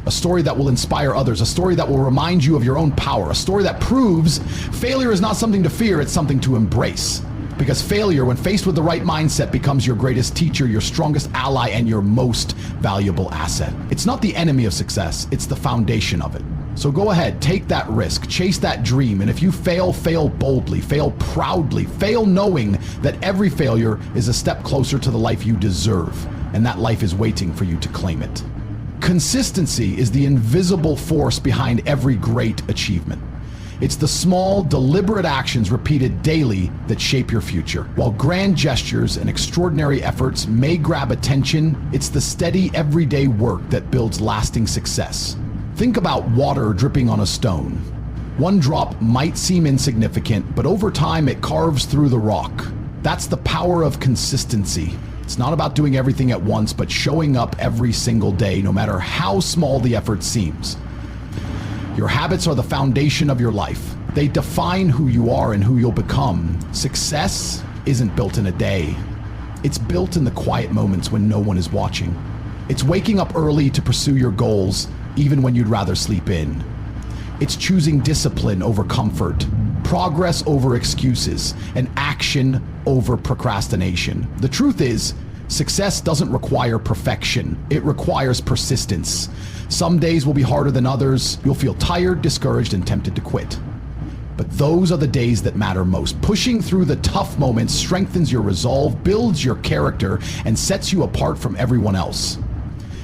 A story that will inspire others, a story that will remind you of your own power, a story that proves failure is not something to fear, it's something to embrace. Because failure, when faced with the right mindset, becomes your greatest teacher, your strongest ally, and your most valuable asset. It's not the enemy of success, it's the foundation of it. So go ahead, take that risk, chase that dream, and if you fail, fail boldly, fail proudly, fail knowing that every failure is a step closer to the life you deserve, and that life is waiting for you to claim it. Consistency is the invisible force behind every great achievement. It's the small, deliberate actions repeated daily that shape your future. While grand gestures and extraordinary efforts may grab attention, it's the steady, everyday work that builds lasting success. Think about water dripping on a stone. One drop might seem insignificant, but over time it carves through the rock. That's the power of consistency. It's not about doing everything at once, but showing up every single day, no matter how small the effort seems. Your habits are the foundation of your life. They define who you are and who you'll become. Success isn't built in a day. It's built in the quiet moments when no one is watching. It's waking up early to pursue your goals, even when you'd rather sleep in. It's choosing discipline over comfort, progress over excuses, and action over procrastination. The truth is, success doesn't require perfection. It requires persistence. Some days will be harder than others. You'll feel tired, discouraged, and tempted to quit. But those are the days that matter most. Pushing through the tough moments strengthens your resolve, builds your character, and sets you apart from everyone else.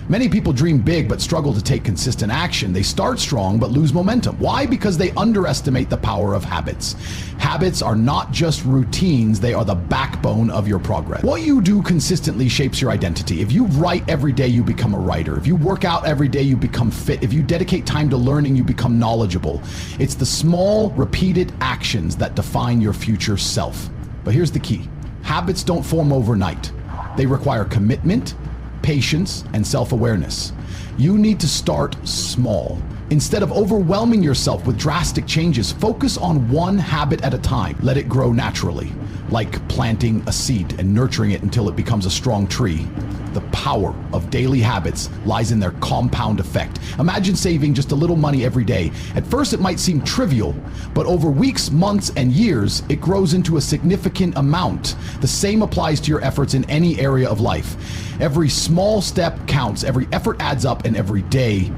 Many people dream big but struggle to take consistent action. They start strong but lose momentum. Why? Because they underestimate the power of habits. Habits are not just routines, they are the backbone of your progress. What you do consistently shapes your identity. If you write every day, you become a writer. If you work out every day, you become fit. If you dedicate time to learning, you become knowledgeable. It's the small, repeated actions that define your future self. But here's the key: habits don't form overnight. They require commitment, patience, and self-awareness. You need to start small. Instead of overwhelming yourself with drastic changes, focus on one habit at a time. Let it grow naturally, like planting a seed and nurturing it until it becomes a strong tree. The power of daily habits lies in their compound effect. Imagine saving just a little money every day. At first, it might seem trivial, but over weeks, months, and years, it grows into a significant amount. The same applies to your efforts in any area of life. Every small step counts, every effort adds up, and every day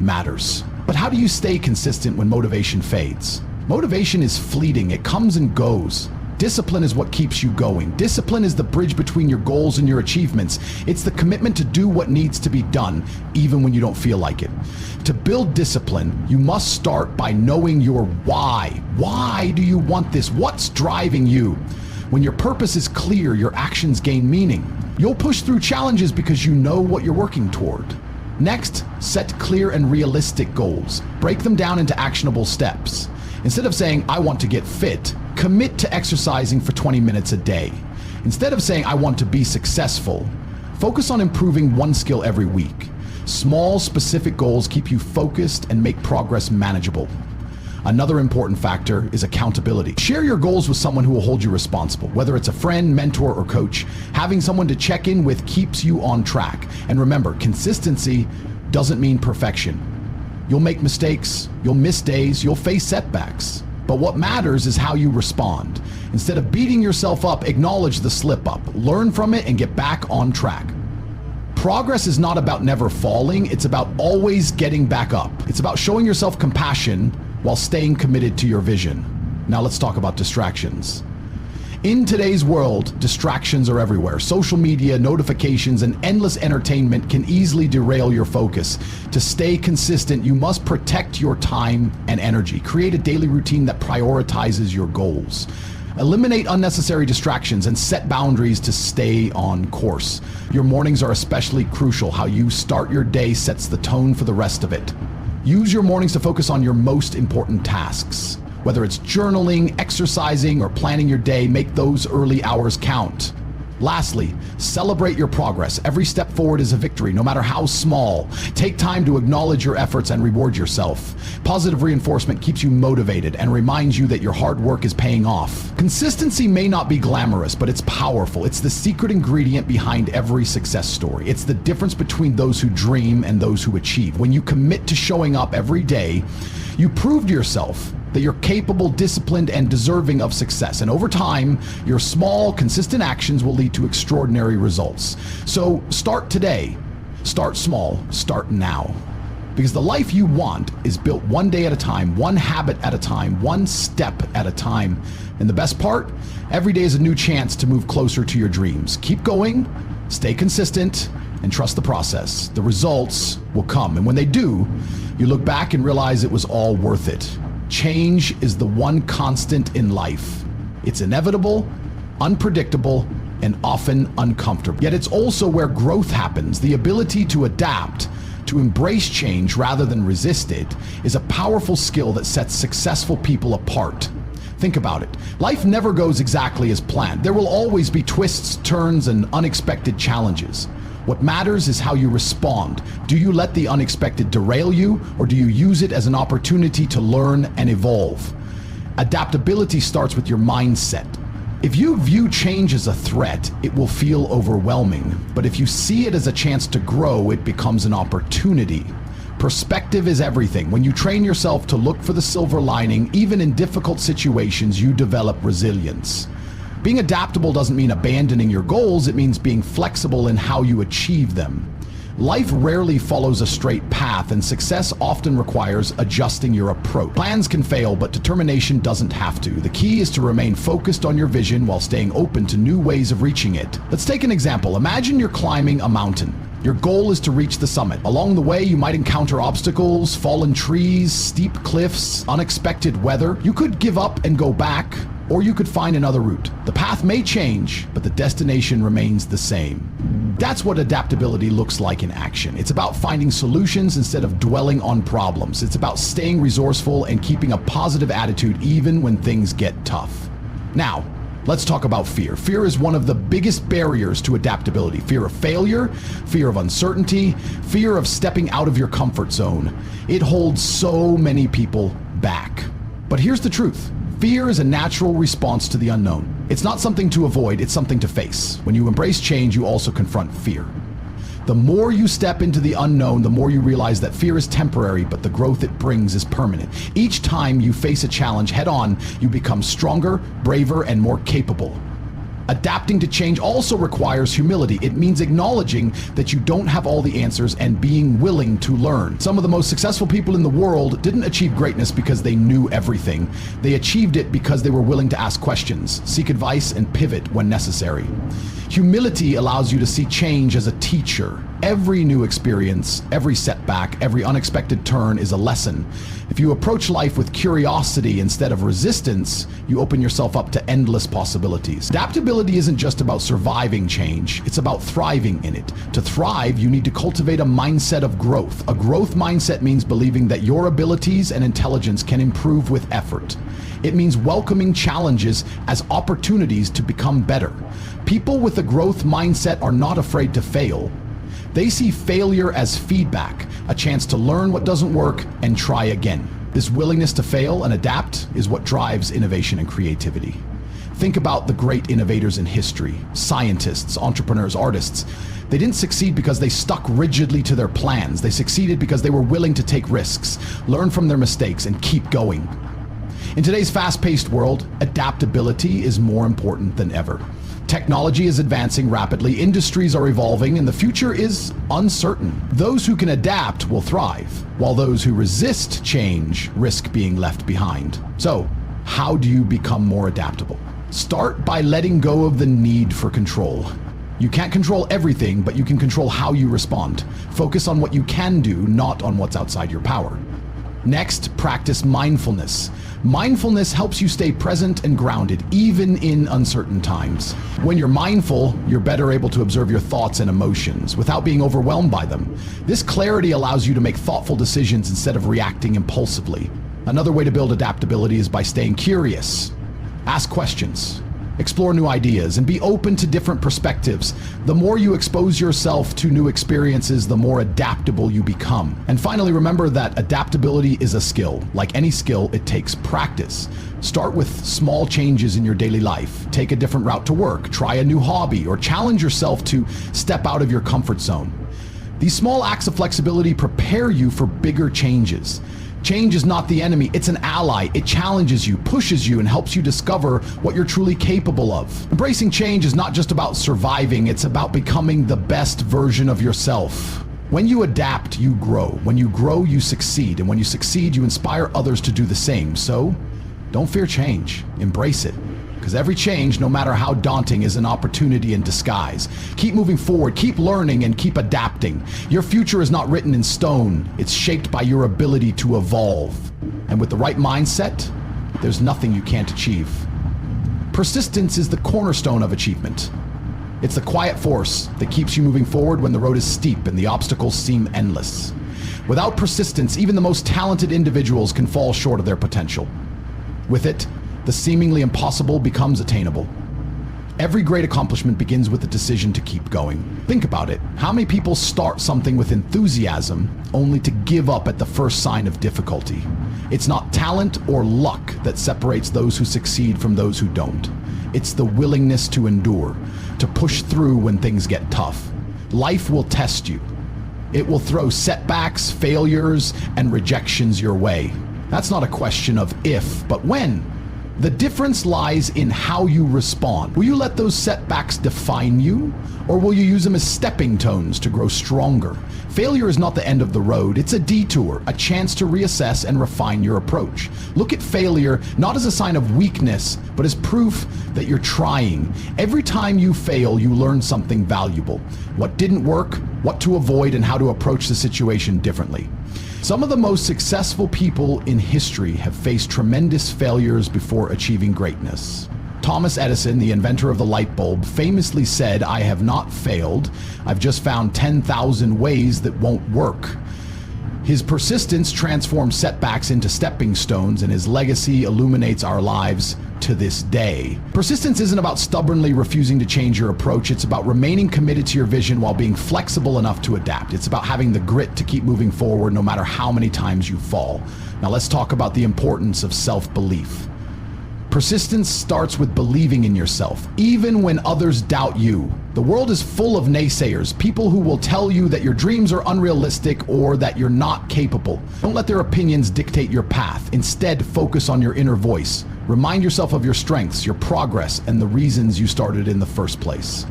matters. But how do you stay consistent when motivation fades? Motivation is fleeting. It comes and goes. Discipline is what keeps you going. Discipline is the bridge between your goals and your achievements. It's the commitment to do what needs to be done, even when you don't feel like it. To build discipline, you must start by knowing your why. Why do you want this? What's driving you? When your purpose is clear, your actions gain meaning. You'll push through challenges because you know what you're working toward. Next, set clear and realistic goals. Break them down into actionable steps. Instead of saying, I want to get fit, commit to exercising for 20 minutes a day. Instead of saying, I want to be successful, focus on improving one skill every week. Small, specific goals keep you focused and make progress manageable. Another important factor is accountability. Share your goals with someone who will hold you responsible. Whether it's a friend, mentor, or coach, having someone to check in with keeps you on track. And remember, consistency doesn't mean perfection. You'll make mistakes, you'll miss days, you'll face setbacks. But what matters is how you respond. Instead of beating yourself up, acknowledge the slip up, learn from it, and get back on track. Progress is not about never falling, it's about always getting back up. It's about showing yourself compassion while staying committed to your vision. Now let's talk about distractions. In today's world, distractions are everywhere. Social media, notifications, and endless entertainment can easily derail your focus. To stay consistent, you must protect your time and energy. Create a daily routine that prioritizes your goals. Eliminate unnecessary distractions and set boundaries to stay on course. Your mornings are especially crucial. How you start your day sets the tone for the rest of it. Use your mornings to focus on your most important tasks. Whether it's journaling, exercising, or planning your day, make those early hours count. Lastly, celebrate your progress. Every step forward is a victory, no matter how small. Take time to acknowledge your efforts and reward yourself. Positive reinforcement keeps you motivated and reminds you that your hard work is paying off. Consistency may not be glamorous, but it's powerful. It's the secret ingredient behind every success story. It's the difference between those who dream and those who achieve. When you commit to showing up every day, you prove to yourself that you're capable, disciplined, and deserving of success. And over time, your small, consistent actions will lead to extraordinary results. So start today. Start small. Start now. Because the life you want is built one day at a time, one habit at a time, one step at a time. And the best part, every day is a new chance to move closer to your dreams. Keep going, stay consistent, and trust the process. The results will come. And when they do, you look back and realize it was all worth it. Change is the one constant in life. It's inevitable, unpredictable, and often uncomfortable. Yet it's also where growth happens. The ability to adapt, to embrace change rather than resist it, is a powerful skill that sets successful people apart. Think about it. Life never goes exactly as planned. There will always be twists, turns, and unexpected challenges. What matters is how you respond. Do you let the unexpected derail you, or do you use it as an opportunity to learn and evolve? Adaptability starts with your mindset. If you view change as a threat, it will feel overwhelming. But if you see it as a chance to grow, it becomes an opportunity. Perspective is everything. When you train yourself to look for the silver lining, even in difficult situations, you develop resilience. Being adaptable doesn't mean abandoning your goals, it means being flexible in how you achieve them. Life rarely follows a straight path, and success often requires adjusting your approach. Plans can fail, but determination doesn't have to. The key is to remain focused on your vision while staying open to new ways of reaching it. Let's take an example. Imagine you're climbing a mountain. Your goal is to reach the summit. Along the way, you might encounter obstacles, fallen trees, steep cliffs, unexpected weather. You could give up and go back, or you could find another route. The path may change, but the destination remains the same. That's what adaptability looks like in action. It's about finding solutions instead of dwelling on problems. It's about staying resourceful and keeping a positive attitude even when things get tough. Now, let's talk about fear. Fear is one of the biggest barriers to adaptability. Fear of failure, fear of uncertainty, fear of stepping out of your comfort zone. It holds so many people back. But here's the truth. Fear is a natural response to the unknown. It's not something to avoid, it's something to face. When you embrace change, you also confront fear. The more you step into the unknown, the more you realize that fear is temporary, but the growth it brings is permanent. Each time you face a challenge head on, you become stronger, braver, and more capable. Adapting to change also requires humility. It means acknowledging that you don't have all the answers and being willing to learn. Some of the most successful people in the world didn't achieve greatness because they knew everything. They achieved it because they were willing to ask questions, seek advice, and pivot when necessary. Humility allows you to see change as a teacher. Every new experience, every setback, every unexpected turn is a lesson. If you approach life with curiosity instead of resistance, you open yourself up to endless possibilities. Adaptability isn't just about surviving change, it's about thriving in it. To thrive, you need to cultivate a mindset of growth. A growth mindset means believing that your abilities and intelligence can improve with effort. It means welcoming challenges as opportunities to become better. People with a growth mindset are not afraid to fail. They see failure as feedback, a chance to learn what doesn't work and try again. This willingness to fail and adapt is what drives innovation and creativity. Think about the great innovators in history, scientists, entrepreneurs, artists. They didn't succeed because they stuck rigidly to their plans. They succeeded because they were willing to take risks, learn from their mistakes, and keep going. In today's fast-paced world, adaptability is more important than ever. Technology is advancing rapidly, industries are evolving, and the future is uncertain. Those who can adapt will thrive, while those who resist change risk being left behind. So, how do you become more adaptable? Start by letting go of the need for control. You can't control everything, but you can control how you respond. Focus on what you can do, not on what's outside your power. Next, practice mindfulness. Mindfulness helps you stay present and grounded, even in uncertain times. When you're mindful, you're better able to observe your thoughts and emotions without being overwhelmed by them. This clarity allows you to make thoughtful decisions instead of reacting impulsively. Another way to build adaptability is by staying curious. Ask questions, explore new ideas, and be open to different perspectives. The more you expose yourself to new experiences, the more adaptable you become. And finally, remember that adaptability is a skill. Like any skill, it takes practice. Start with small changes in your daily life. Take a different route to work, try a new hobby, or challenge yourself to step out of your comfort zone. These small acts of flexibility prepare you for bigger changes. Change is not the enemy, it's an ally. It challenges you, pushes you, and helps you discover what you're truly capable of. Embracing change is not just about surviving, it's about becoming the best version of yourself. When you adapt, you grow. When you grow, you succeed. And when you succeed, you inspire others to do the same. So, don't fear change, embrace it. Because every change, no matter how daunting, is an opportunity in disguise. Keep moving forward, keep learning, and keep adapting. Your future is not written in stone. It's shaped by your ability to evolve. And with the right mindset, there's nothing you can't achieve. Persistence is the cornerstone of achievement. It's the quiet force that keeps you moving forward when the road is steep and the obstacles seem endless. Without persistence, even the most talented individuals can fall short of their potential. With it, the seemingly impossible becomes attainable. Every great accomplishment begins with the decision to keep going. Think about it. How many people start something with enthusiasm only to give up at the first sign of difficulty? It's not talent or luck that separates those who succeed from those who don't. It's the willingness to endure, to push through when things get tough. Life will test you. It will throw setbacks, failures, and rejections your way. That's not a question of if, but when. The difference lies in how you respond. Will you let those setbacks define you, or will you use them as stepping stones to grow stronger? Failure is not the end of the road, it's a detour, a chance to reassess and refine your approach. Look at failure not as a sign of weakness, but as proof that you're trying. Every time you fail, you learn something valuable. What didn't work, what to avoid, and how to approach the situation differently. Some of the most successful people in history have faced tremendous failures before achieving greatness. Thomas Edison, the inventor of the light bulb, famously said, "I have not failed. I've just found 10,000 ways that won't work." His persistence transformed setbacks into stepping stones, and his legacy illuminates our lives to this day. Persistence isn't about stubbornly refusing to change your approach. It's about remaining committed to your vision while being flexible enough to adapt. It's about having the grit to keep moving forward no matter how many times you fall. Now let's talk about the importance of self-belief. Persistence starts with believing in yourself, even when others doubt you. The world is full of naysayers, people who will tell you that your dreams are unrealistic or that you're not capable. Don't let their opinions dictate your path. Instead, focus on your inner voice. Remind yourself of your strengths, your progress, and the reasons you started in the first place.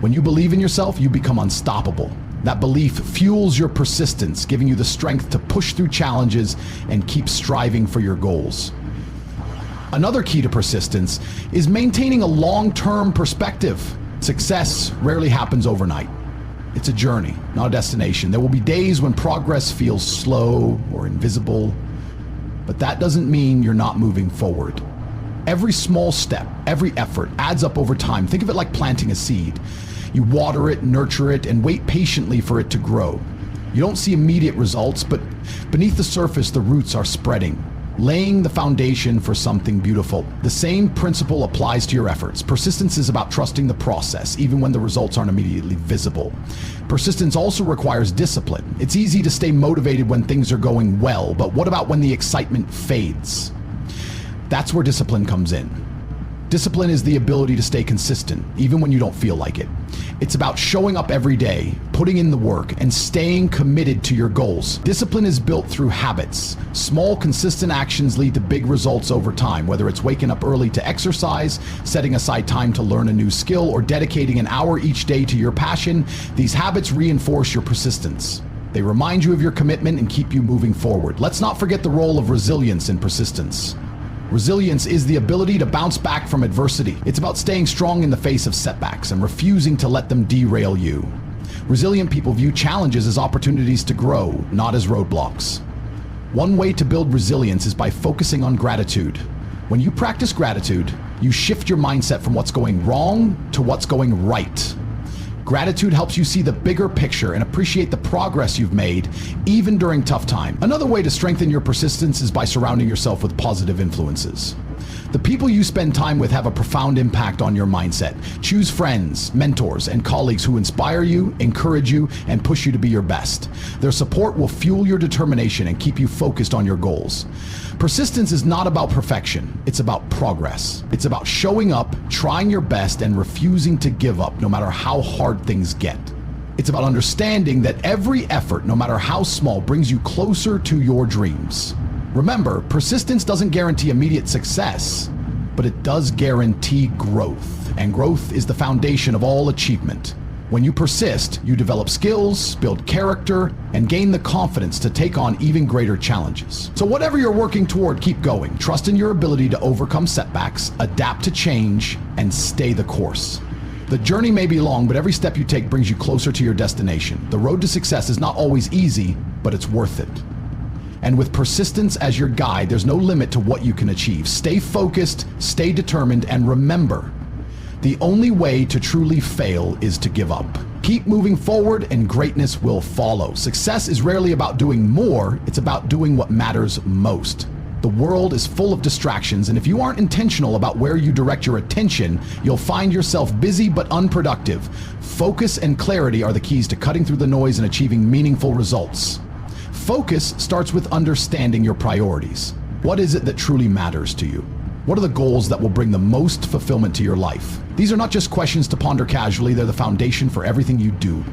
When you believe in yourself, you become unstoppable. That belief fuels your persistence, giving you the strength to push through challenges and keep striving for your goals. Another key to persistence is maintaining a long-term perspective. Success rarely happens overnight. It's a journey, not a destination. There will be days when progress feels slow or invisible, but that doesn't mean you're not moving forward. Every small step, every effort adds up over time. Think of it like planting a seed. You water it, nurture it, and wait patiently for it to grow. You don't see immediate results, but beneath the surface, the roots are spreading, laying the foundation for something beautiful. The same principle applies to your efforts. Persistence is about trusting the process, even when the results aren't immediately visible. Persistence also requires discipline. It's easy to stay motivated when things are going well, but what about when the excitement fades? That's where discipline comes in. Discipline is the ability to stay consistent, even when you don't feel like it. It's about showing up every day, putting in the work, and staying committed to your goals. Discipline is built through habits. Small, consistent actions lead to big results over time, whether it's waking up early to exercise, setting aside time to learn a new skill, or dedicating an hour each day to your passion. These habits reinforce your persistence. They remind you of your commitment and keep you moving forward. Let's not forget the role of resilience in persistence. Resilience is the ability to bounce back from adversity. It's about staying strong in the face of setbacks and refusing to let them derail you. Resilient people view challenges as opportunities to grow, not as roadblocks. One way to build resilience is by focusing on gratitude. When you practice gratitude, you shift your mindset from what's going wrong to what's going right. Gratitude helps you see the bigger picture and appreciate the progress you've made, even during tough times. Another way to strengthen your persistence is by surrounding yourself with positive influences. The people you spend time with have a profound impact on your mindset. Choose friends, mentors, and colleagues who inspire you, encourage you, and push you to be your best. Their support will fuel your determination and keep you focused on your goals. Persistence is not about perfection, it's about progress. It's about showing up, trying your best, and refusing to give up no matter how hard things get. It's about understanding that every effort, no matter how small, brings you closer to your dreams. Remember, persistence doesn't guarantee immediate success, but it does guarantee growth, and growth is the foundation of all achievement. When you persist, you develop skills, build character, and gain the confidence to take on even greater challenges. So whatever you're working toward, keep going. Trust in your ability to overcome setbacks, adapt to change, and stay the course. The journey may be long, but every step you take brings you closer to your destination. The road to success is not always easy, but it's worth it. And with persistence as your guide, there's no limit to what you can achieve. Stay focused, stay determined, and remember, the only way to truly fail is to give up. Keep moving forward and greatness will follow. Success is rarely about doing more, it's about doing what matters most. The world is full of distractions, and if you aren't intentional about where you direct your attention, you'll find yourself busy but unproductive. Focus and clarity are the keys to cutting through the noise and achieving meaningful results. Focus starts with understanding your priorities. What is it that truly matters to you? What are the goals that will bring the most fulfillment to your life? These are not just questions to ponder casually, they're the foundation for everything you do.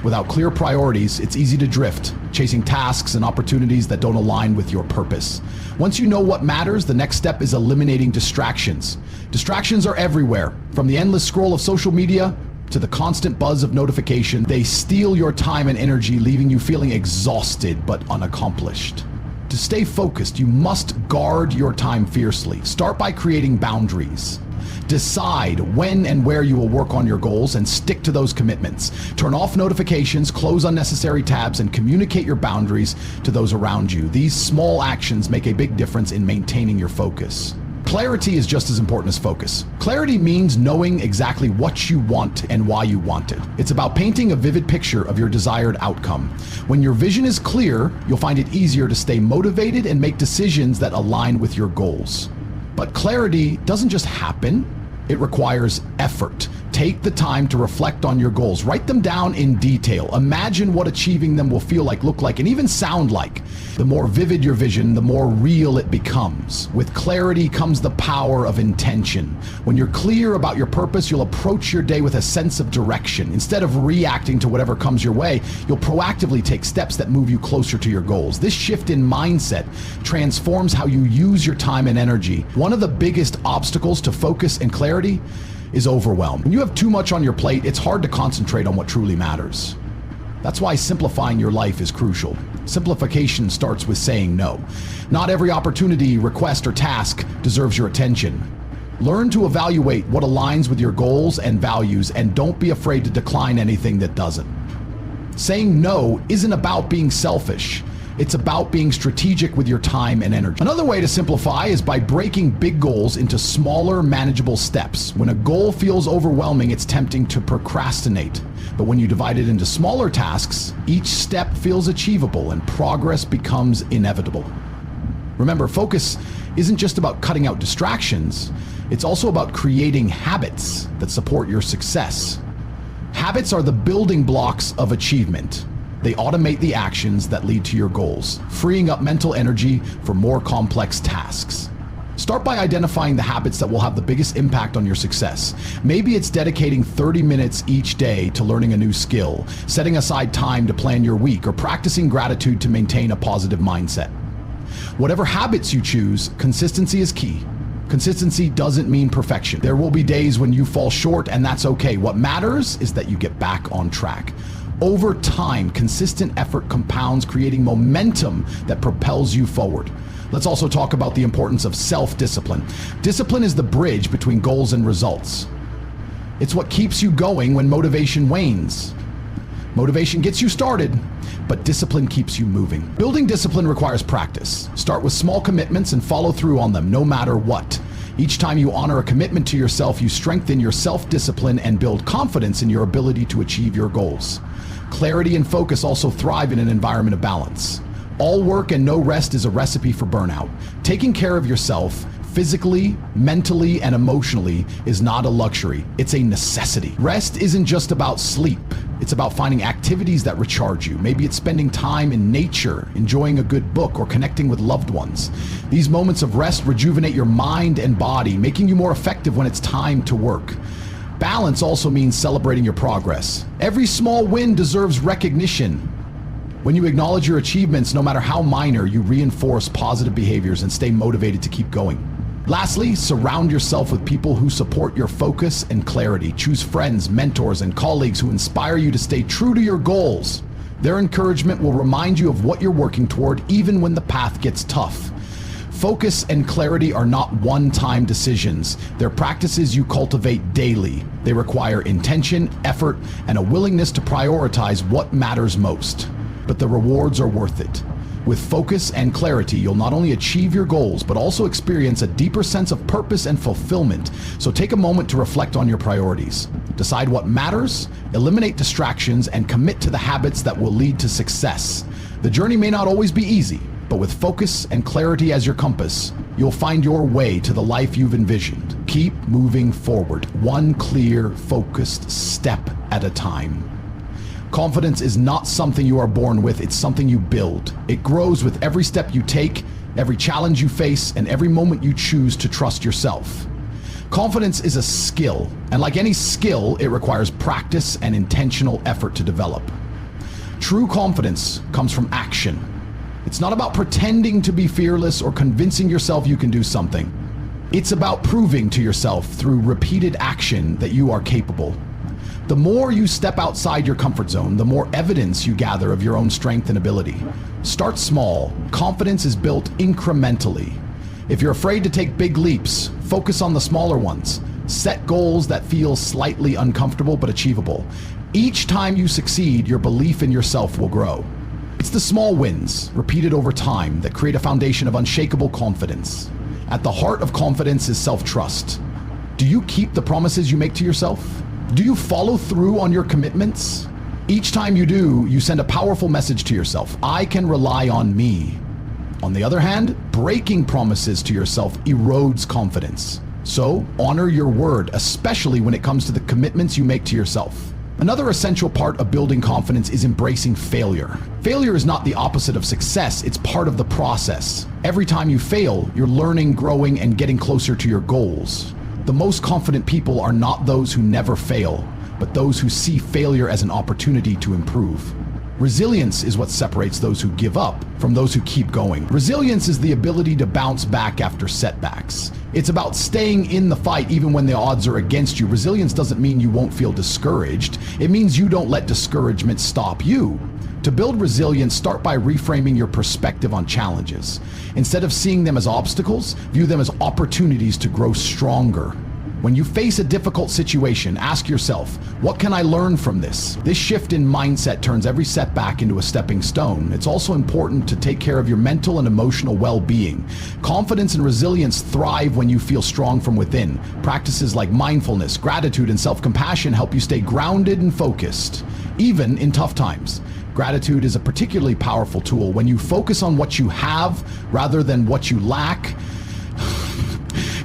Without clear priorities, it's easy to drift, chasing tasks and opportunities that don't align with your purpose. Once you know what matters, the next step is eliminating distractions. Distractions are everywhere, from the endless scroll of social media to the constant buzz of notification. They steal your time and energy, leaving you feeling exhausted but unaccomplished. To stay focused, you must guard your time fiercely. Start by creating boundaries. Decide when and where you will work on your goals and stick to those commitments. Turn off notifications, close unnecessary tabs, and communicate your boundaries to those around you. These small actions make a big difference in maintaining your focus. Clarity is just as important as focus. Clarity means knowing exactly what you want and why you want it. It's about painting a vivid picture of your desired outcome. When your vision is clear, you'll find it easier to stay motivated and make decisions that align with your goals. But clarity doesn't just happen. It requires effort. Take Take the time to reflect on your goals. Write them down in detail. Imagine what achieving them will feel like, look like, and even sound like. The more vivid your vision, the more real it becomes. With clarity comes the power of intention. When you're clear about your purpose, you'll approach your day with a sense of direction. Instead of reacting to whatever comes your way, you'll proactively take steps that move you closer to your goals. This shift in mindset transforms how you use your time and energy. One of the biggest obstacles to focus and clarity is overwhelm. When you have too much on your plate, it's hard to concentrate on what truly matters. That's why simplifying your life is crucial. Simplification starts with saying no. Not every opportunity, request, or task deserves your attention. Learn to evaluate what aligns with your goals and values, and don't be afraid to decline anything that doesn't. Saying no isn't about being selfish. It's about being strategic with your time and energy. Another way to simplify is by breaking big goals into smaller, manageable steps. When a goal feels overwhelming, it's tempting to procrastinate. But when you divide it into smaller tasks, each step feels achievable and progress becomes inevitable. Remember, focus isn't just about cutting out distractions. It's also about creating habits that support your success. Habits are the building blocks of achievement. They automate the actions that lead to your goals, freeing up mental energy for more complex tasks. Start by identifying the habits that will have the biggest impact on your success. Maybe it's dedicating 30 minutes each day to learning a new skill, setting aside time to plan your week, or practicing gratitude to maintain a positive mindset. Whatever habits you choose, consistency is key. Consistency doesn't mean perfection. There will be days when you fall short, and that's okay. What matters is that you get back on track. Over time, consistent effort compounds, creating momentum that propels you forward. Let's also talk about the importance of self-discipline. Discipline is the bridge between goals and results. It's what keeps you going when motivation wanes. Motivation gets you started, but discipline keeps you moving. Building discipline requires practice. Start with small commitments and follow through on them, no matter what. Each time you honor a commitment to yourself, you strengthen your self-discipline and build confidence in your ability to achieve your goals. Clarity and focus also thrive in an environment of balance. All work and no rest is a recipe for burnout. Taking care of yourself, physically, mentally, and emotionally, is not a luxury. It's a necessity. Rest isn't just about sleep. It's about finding activities that recharge you. Maybe it's spending time in nature, enjoying a good book, or connecting with loved ones. These moments of rest rejuvenate your mind and body, making you more effective when it's time to work. Balance also means celebrating your progress. Every small win deserves recognition. When you acknowledge your achievements, no matter how minor, you reinforce positive behaviors and stay motivated to keep going. Lastly, surround yourself with people who support your focus and clarity. Choose friends, mentors, and colleagues who inspire you to stay true to your goals. Their encouragement will remind you of what you're working toward, even when the path gets tough. Focus and clarity are not one-time decisions. They're practices you cultivate daily. They require intention, effort, and a willingness to prioritize what matters most. But the rewards are worth it. With focus and clarity, you'll not only achieve your goals, but also experience a deeper sense of purpose and fulfillment. So take a moment to reflect on your priorities. Decide what matters, eliminate distractions, and commit to the habits that will lead to success. The journey may not always be easy, but with focus and clarity as your compass, you'll find your way to the life you've envisioned. Keep moving forward, one clear, focused step at a time. Confidence is not something you are born with, it's something you build. It grows with every step you take, every challenge you face, and every moment you choose to trust yourself. Confidence is a skill, and like any skill, it requires practice and intentional effort to develop. True confidence comes from action. It's not about pretending to be fearless or convincing yourself you can do something. It's about proving to yourself through repeated action that you are capable. The more you step outside your comfort zone, the more evidence you gather of your own strength and ability. Start small. Confidence is built incrementally. If you're afraid to take big leaps, focus on the smaller ones. Set goals that feel slightly uncomfortable but achievable. Each time you succeed, your belief in yourself will grow. It's the small wins, repeated over time, that create a foundation of unshakable confidence. At the heart of confidence is self-trust. Do you keep the promises you make to yourself? Do you follow through on your commitments? Each time you do, you send a powerful message to yourself. I can rely on me. On the other hand, breaking promises to yourself erodes confidence. So honor your word, especially when it comes to the commitments you make to yourself. Another essential part of building confidence is embracing failure. Failure is not the opposite of success, it's part of the process. Every time you fail, you're learning, growing, and getting closer to your goals. The most confident people are not those who never fail, but those who see failure as an opportunity to improve. Resilience is what separates those who give up from those who keep going. Resilience is the ability to bounce back after setbacks. It's about staying in the fight even when the odds are against you. Resilience doesn't mean you won't feel discouraged. It means you don't let discouragement stop you. To build resilience, start by reframing your perspective on challenges. Instead of seeing them as obstacles, view them as opportunities to grow stronger. When you face a difficult situation, ask yourself, what can I learn from this? This shift in mindset turns every setback into a stepping stone. It's also important to take care of your mental and emotional well-being. Confidence and resilience thrive when you feel strong from within. Practices like mindfulness, gratitude, and self-compassion help you stay grounded and focused, even in tough times. Gratitude is a particularly powerful tool. When you focus on what you have rather than what you lack,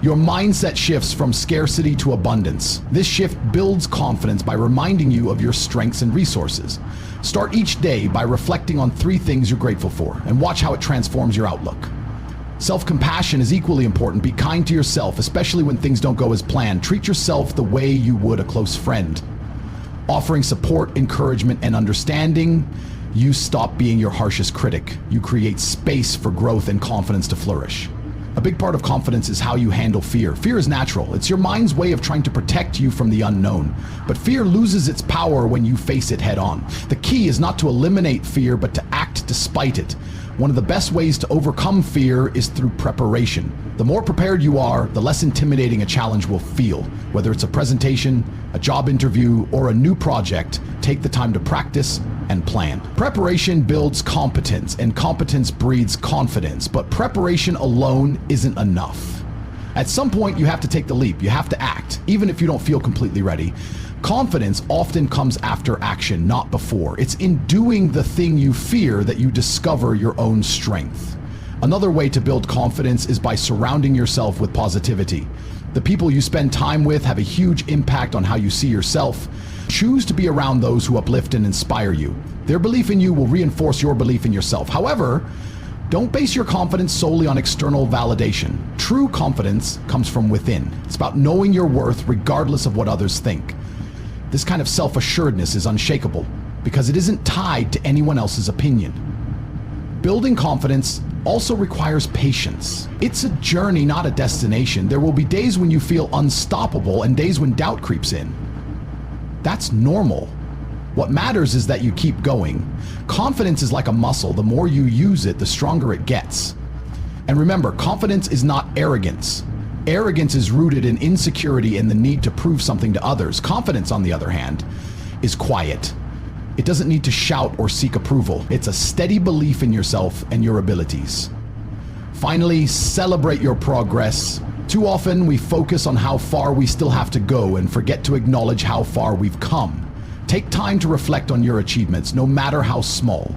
your mindset shifts from scarcity to abundance. This shift builds confidence by reminding you of your strengths and resources. Start each day by reflecting on 3 things you're grateful for and watch how it transforms your outlook. Self-compassion is equally important. Be kind to yourself, especially when things don't go as planned. Treat yourself the way you would a close friend. Offering support, encouragement, and understanding, you stop being your harshest critic. You create space for growth and confidence to flourish. A big part of confidence is how you handle fear. Fear is natural. It's your mind's way of trying to protect you from the unknown. But fear loses its power when you face it head on. The key is not to eliminate fear, but to act despite it. One of the best ways to overcome fear is through preparation. The more prepared you are, the less intimidating a challenge will feel. Whether it's a presentation, a job interview, or a new project, take the time to practice and plan. Preparation builds competence, and competence breeds confidence, but preparation alone isn't enough. At some point, you have to take the leap. You have to act, even if you don't feel completely ready. Confidence often comes after action, not before. It's in doing the thing you fear that you discover your own strength. Another way to build confidence is by surrounding yourself with positivity. The people you spend time with have a huge impact on how you see yourself. Choose to be around those who uplift and inspire you. Their belief in you will reinforce your belief in yourself. However, don't base your confidence solely on external validation. True confidence comes from within. It's about knowing your worth regardless of what others think. This kind of self-assuredness is unshakable because it isn't tied to anyone else's opinion. Building confidence also requires patience. It's a journey, not a destination. There will be days when you feel unstoppable and days when doubt creeps in. That's normal. What matters is that you keep going. Confidence is like a muscle. The more you use it, the stronger it gets. And remember, confidence is not arrogance. Arrogance is rooted in insecurity and the need to prove something to others. Confidence, on the other hand, is quiet. It doesn't need to shout or seek approval. It's a steady belief in yourself and your abilities. Finally, celebrate your progress. Too often, we focus on how far we still have to go and forget to acknowledge how far we've come. Take time to reflect on your achievements, no matter how small.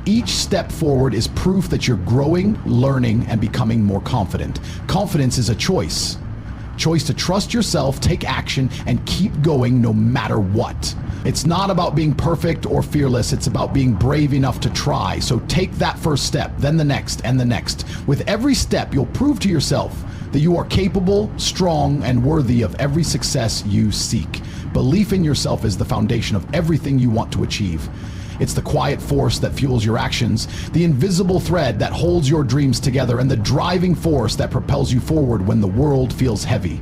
Each step forward is proof that you're growing, learning, and becoming more confident. Confidence is a choice. Choice to trust yourself, take action, and keep going no matter what. It's not about being perfect or fearless. It's about being brave enough to try. So take that first step, then the next, and the next. With every step, you'll prove to yourself that you are capable, strong, and worthy of every success you seek. Belief in yourself is the foundation of everything you want to achieve. It's the quiet force that fuels your actions, the invisible thread that holds your dreams together, and the driving force that propels you forward when the world feels heavy.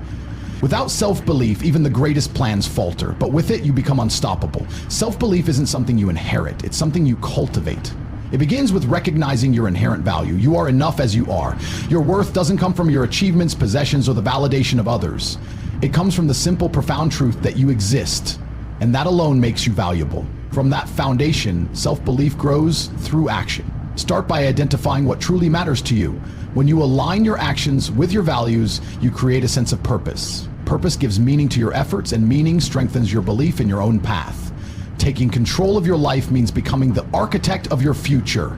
Without self-belief, even the greatest plans falter, but with it, you become unstoppable. Self-belief isn't something you inherit, it's something you cultivate. It begins with recognizing your inherent value. You are enough as you are. Your worth doesn't come from your achievements, possessions, or the validation of others. It comes from the simple, profound truth that you exist, and that alone makes you valuable. From that foundation, self-belief grows through action. Start by identifying what truly matters to you. When you align your actions with your values, you create a sense of purpose. Purpose gives meaning to your efforts, and meaning strengthens your belief in your own path. Taking control of your life means becoming the architect of your future.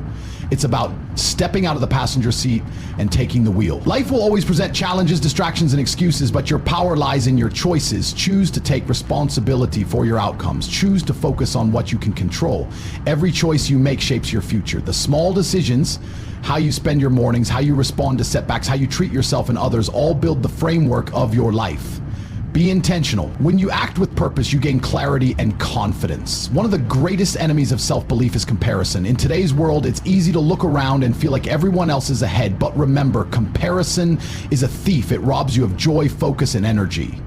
It's about stepping out of the passenger seat and taking the wheel. Life will always present challenges, distractions, and excuses, but your power lies in your choices. Choose to take responsibility for your outcomes. Choose to focus on what you can control. Every choice you make shapes your future. The small decisions, how you spend your mornings, how you respond to setbacks, how you treat yourself and others, all build the framework of your life. Be intentional. When you act with purpose, you gain clarity and confidence. One of the greatest enemies of self-belief is comparison. In today's world, it's easy to look around and feel like everyone else is ahead. But remember, comparison is a thief. It robs you of joy, focus, and energy.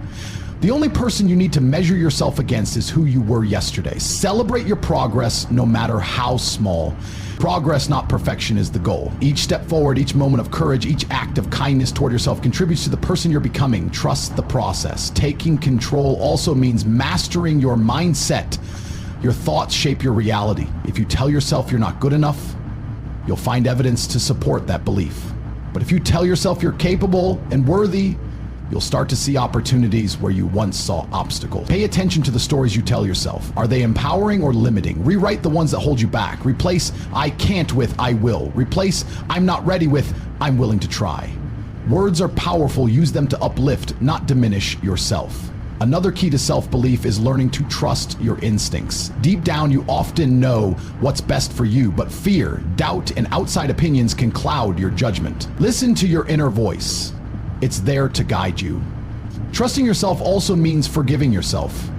The only person you need to measure yourself against is who you were yesterday. Celebrate your progress, no matter how small. Progress, not perfection, is the goal. Each step forward, each moment of courage, each act of kindness toward yourself contributes to the person you're becoming. Trust the process. Taking control also means mastering your mindset. Your thoughts shape your reality. If you tell yourself you're not good enough, you'll find evidence to support that belief. But if you tell yourself you're capable and worthy, you'll start to see opportunities where you once saw obstacles. Pay attention to the stories you tell yourself. Are they empowering or limiting? Rewrite the ones that hold you back. Replace "I can't" with "I will." Replace "I'm not ready" with "I'm willing to try." Words are powerful. Use them to uplift, not diminish yourself. Another key to self-belief is learning to trust your instincts. Deep down, you often know what's best for you, but fear, doubt, and outside opinions can cloud your judgment. Listen to your inner voice. It's there to guide you. Trusting yourself also means forgiving yourself.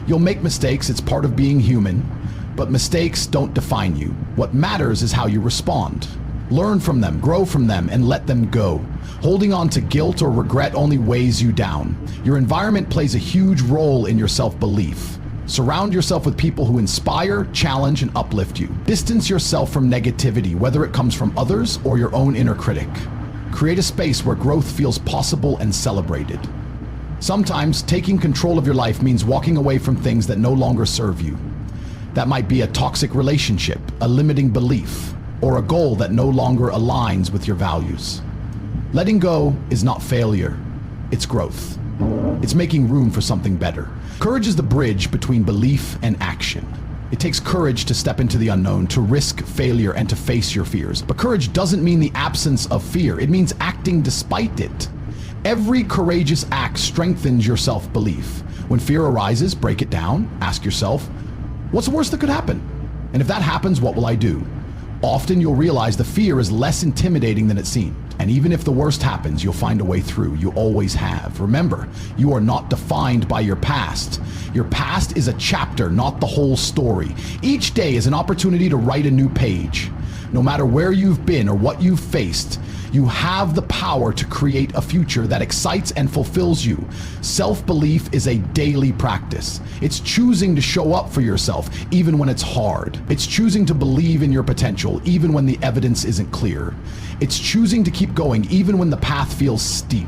You'll make mistakes, it's part of being human, but mistakes don't define you. What matters is how you respond. Learn from them, grow from them, and let them go. Holding on to guilt or regret only weighs you down. Your environment plays a huge role in your self-belief. Surround yourself with people who inspire, challenge, and uplift you. Distance yourself from negativity, whether it comes from others or your own inner critic. Create a space where growth feels possible and celebrated. Sometimes taking control of your life means walking away from things that no longer serve you. That might be a toxic relationship, a limiting belief, or a goal that no longer aligns with your values. Letting go is not failure, it's growth. It's making room for something better. Courage is the bridge between belief and action. It takes courage to step into the unknown, to risk failure, and to face your fears. But courage doesn't mean the absence of fear. It means acting despite it. Every courageous act strengthens your self-belief. When fear arises, break it down. Ask yourself, what's the worst that could happen? And if that happens, what will I do? Often you'll realize the fear is less intimidating than it seemed. And even if the worst happens, you'll find a way through. You always have. Remember, you are not defined by your past. Your past is a chapter, not the whole story. Each day is an opportunity to write a new page. No matter where you've been or what you've faced, you have the power to create a future that excites and fulfills you. Self-belief is a daily practice. It's choosing to show up for yourself even when it's hard. It's choosing to believe in your potential even when the evidence isn't clear. It's choosing to keep going even when the path feels steep.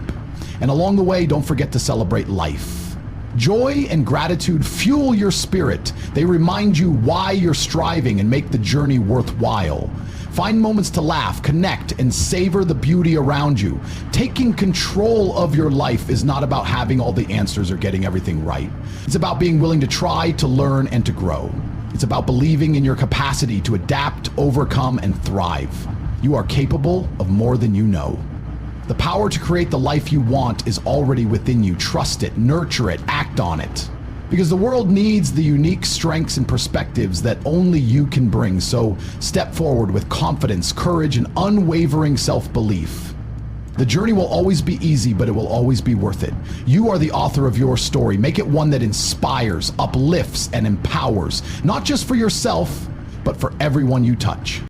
And along the way, don't forget to celebrate life. Joy and gratitude fuel your spirit. They remind you why you're striving and make the journey worthwhile. Find moments to laugh, connect, and savor the beauty around you. Taking control of your life is not about having all the answers or getting everything right. It's about being willing to try, to learn, and to grow. It's about believing in your capacity to adapt, overcome, and thrive. You are capable of more than you know. The power to create the life you want is already within you. Trust it, nurture it, act on it. Because the world needs the unique strengths and perspectives that only you can bring. So step forward with confidence, courage, and unwavering self-belief. The journey will always be easy, but it will always be worth it. You are the author of your story. Make it one that inspires, uplifts, and empowers, not just for yourself, but for everyone you touch.